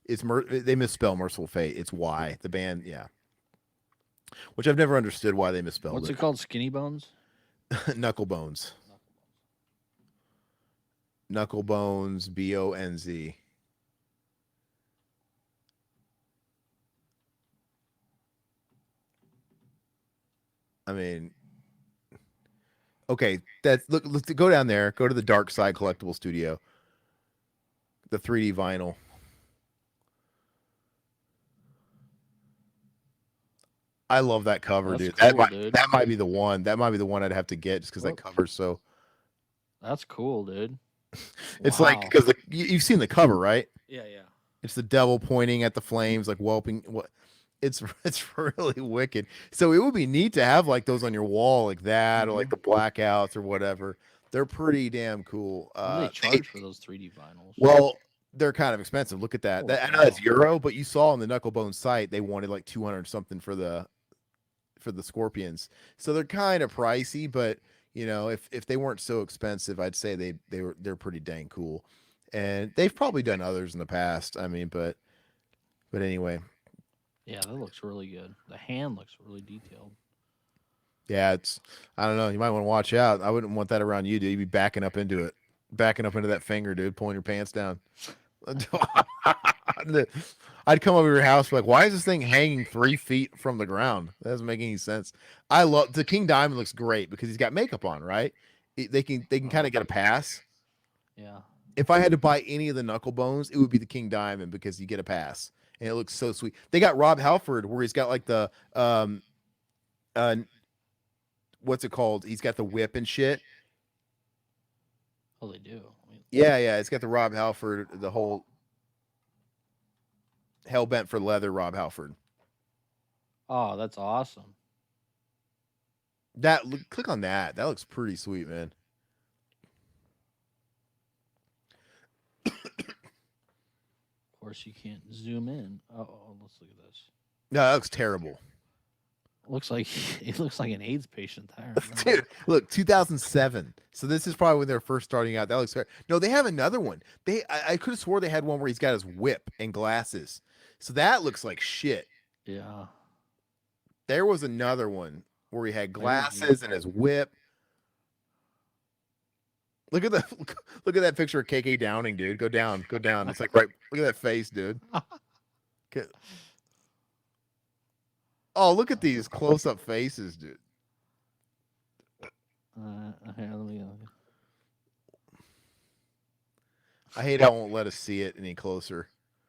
They misspell Merciful Fate. It's Y. The band, yeah. Which I've never understood why they misspelled What's it. it called? Skinny Bones? Knucklebones. Knucklebones, BONZ. I mean, okay, look. Let's go down there. Go to the Dark Side Collectible Studio. The 3D vinyl. I love that cover, That's dude. cool, dude. That might be the one. That might be the one I'd have to get just because that Whoop. cover's so. That's cool, dude. It's like Wow. because you've seen the cover, right? Yeah. It's the devil pointing at the flames, like whelping. What? It's really wicked. So it would be neat to have like those on your wall, like that, or like the blackouts or whatever. They're pretty damn cool. What do they charge for those 3D vinyls? Well, they're kind of expensive. Look at that. Oh, I know that's wow. Euro, but you saw on the Knucklebone site they wanted like 200 something for the Scorpions. So they're kind of pricey, but you know, if they weren't so expensive, I'd say they're pretty dang cool. And they've probably done others in the past. I mean, but anyway. Yeah, that looks really good. The hand looks really detailed. Yeah, I don't know. You might want to watch out. I wouldn't want that around you, dude. You'd be backing up into it, backing up into that finger, dude, pulling your pants down. I'd come over your house like, why is this thing hanging 3 feet from the ground? That doesn't make any sense. I love the King Diamond looks great because he's got makeup on, right? They can kind of get a pass. Yeah. If I had to buy any of the knuckle bones, it would be the King Diamond because you get a pass and it looks so sweet. They got Rob Halford where he's got like the uh what's it called? He's got the whip and shit. Oh, they do. Yeah, it's got the Rob Halford, the whole hell bent for leather Rob Halford. Oh, that's awesome. Click on that. That looks pretty sweet, man. Of course, you can't zoom in. Oh, let's look at this. No, that looks terrible. Looks like it looks like an AIDS patient there. Dude, look, 2007. So this is probably when they're first starting out. That looks fair. No, they have another one. I could have swore they had one where he's got his whip and glasses. So that looks like shit. Yeah. There was another one where he had glasses and his whip. Look at look at that picture of KK Downing, dude. Go down. It's like right. Look at that face, dude. Okay. Oh, look at these close-up faces, dude. Here, let me. I hate how it won't let us see it any closer.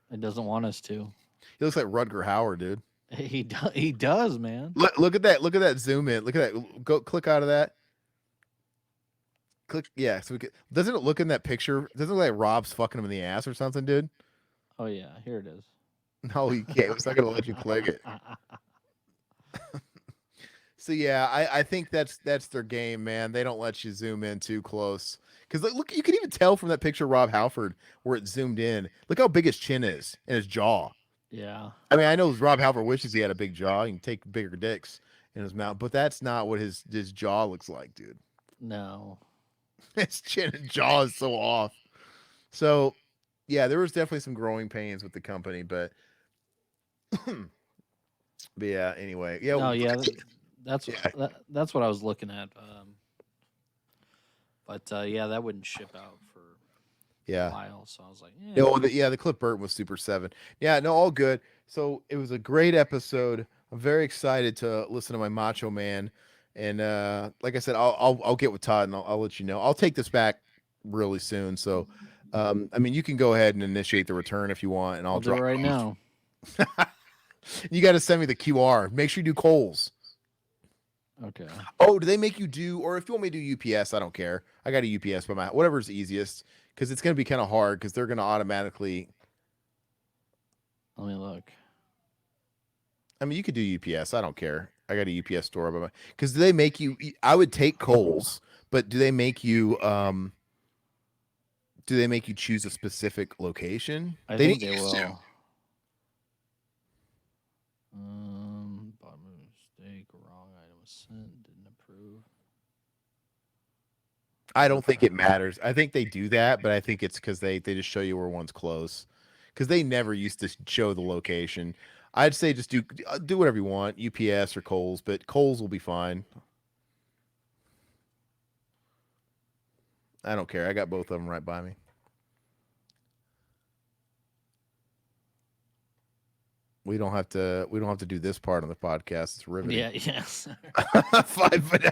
It doesn't want us to. He looks like Rutger Hauer, dude. He does, man. Look at that zoom in. Look at that. Go click out of that. Click, yeah. So doesn't it look in that picture? Doesn't it look like Rob's fucking him in the ass or something, dude? Oh yeah, here it is. No, you can't. It's not gonna let you click it. So yeah, I think that's their game, man. They don't let you zoom in too close because look, you can even tell from that picture of Rob Halford where it zoomed in. Look how big his chin is and his jaw. Yeah. I mean, I know Rob Halford wishes he had a big jaw. He can take bigger dicks in his mouth, but that's not what his jaw looks like, dude. No. His chin and jaw is so off. So yeah, there was definitely some growing pains with the company, but yeah. Anyway, yeah. No, yeah. That's Yeah. that's what I was looking at. But yeah, that wouldn't ship out for a Yeah. while. So I was like, yeah. No, the Cliff Burton was Super 7. Yeah, no, all good. So it was a great episode. I'm very excited to listen to my Macho Man. And like I said, I'll get with Todd and I'll let you know. I'll take this back really soon. So I mean you can go ahead and initiate the return if you want, and I'll do it right now. You got to send me the QR. Make sure you do Kohl's. Okay. Oh, do they make you do, or if you want me to do UPS, I don't care. I got a UPS, but whatever's easiest, because it's going to be kind of hard because they're going to automatically. Let me look. I mean, you could do UPS. I don't care. I got a UPS store, but because do they make you? I would take Kohl's, but do they make you? Do they make you choose a specific location? I They think didn't they used to. will. Bought mistake. Wrong item was sent. Didn't approve. I don't think it matters. I think they do that, but I think it's because they just show you where one's close. Because they never used to show the location. I'd say just do whatever you want, UPS or Kohl's, but Kohl's will be fine. I don't care. I got both of them right by me. We don't have to do this part on the podcast. It's riveting. Yeah. Yes. 5 foot.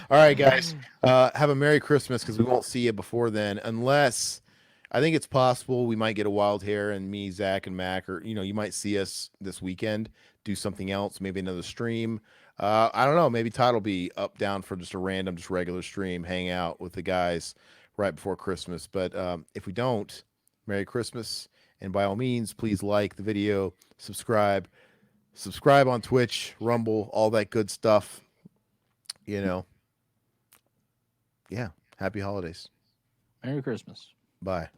All right, guys. Have a Merry Christmas because we won't see you before then, unless I think it's possible we might get a wild hair and me, Zach, and Mac, or you might see us this weekend do something else, maybe another stream. I don't know. Maybe Todd will be up down for just a random, just regular stream, hang out with the guys right before Christmas. But if we don't, Merry Christmas. And by all means, please like the video, subscribe on Twitch, Rumble, all that good stuff. Yeah. Happy holidays. Merry Christmas. Bye.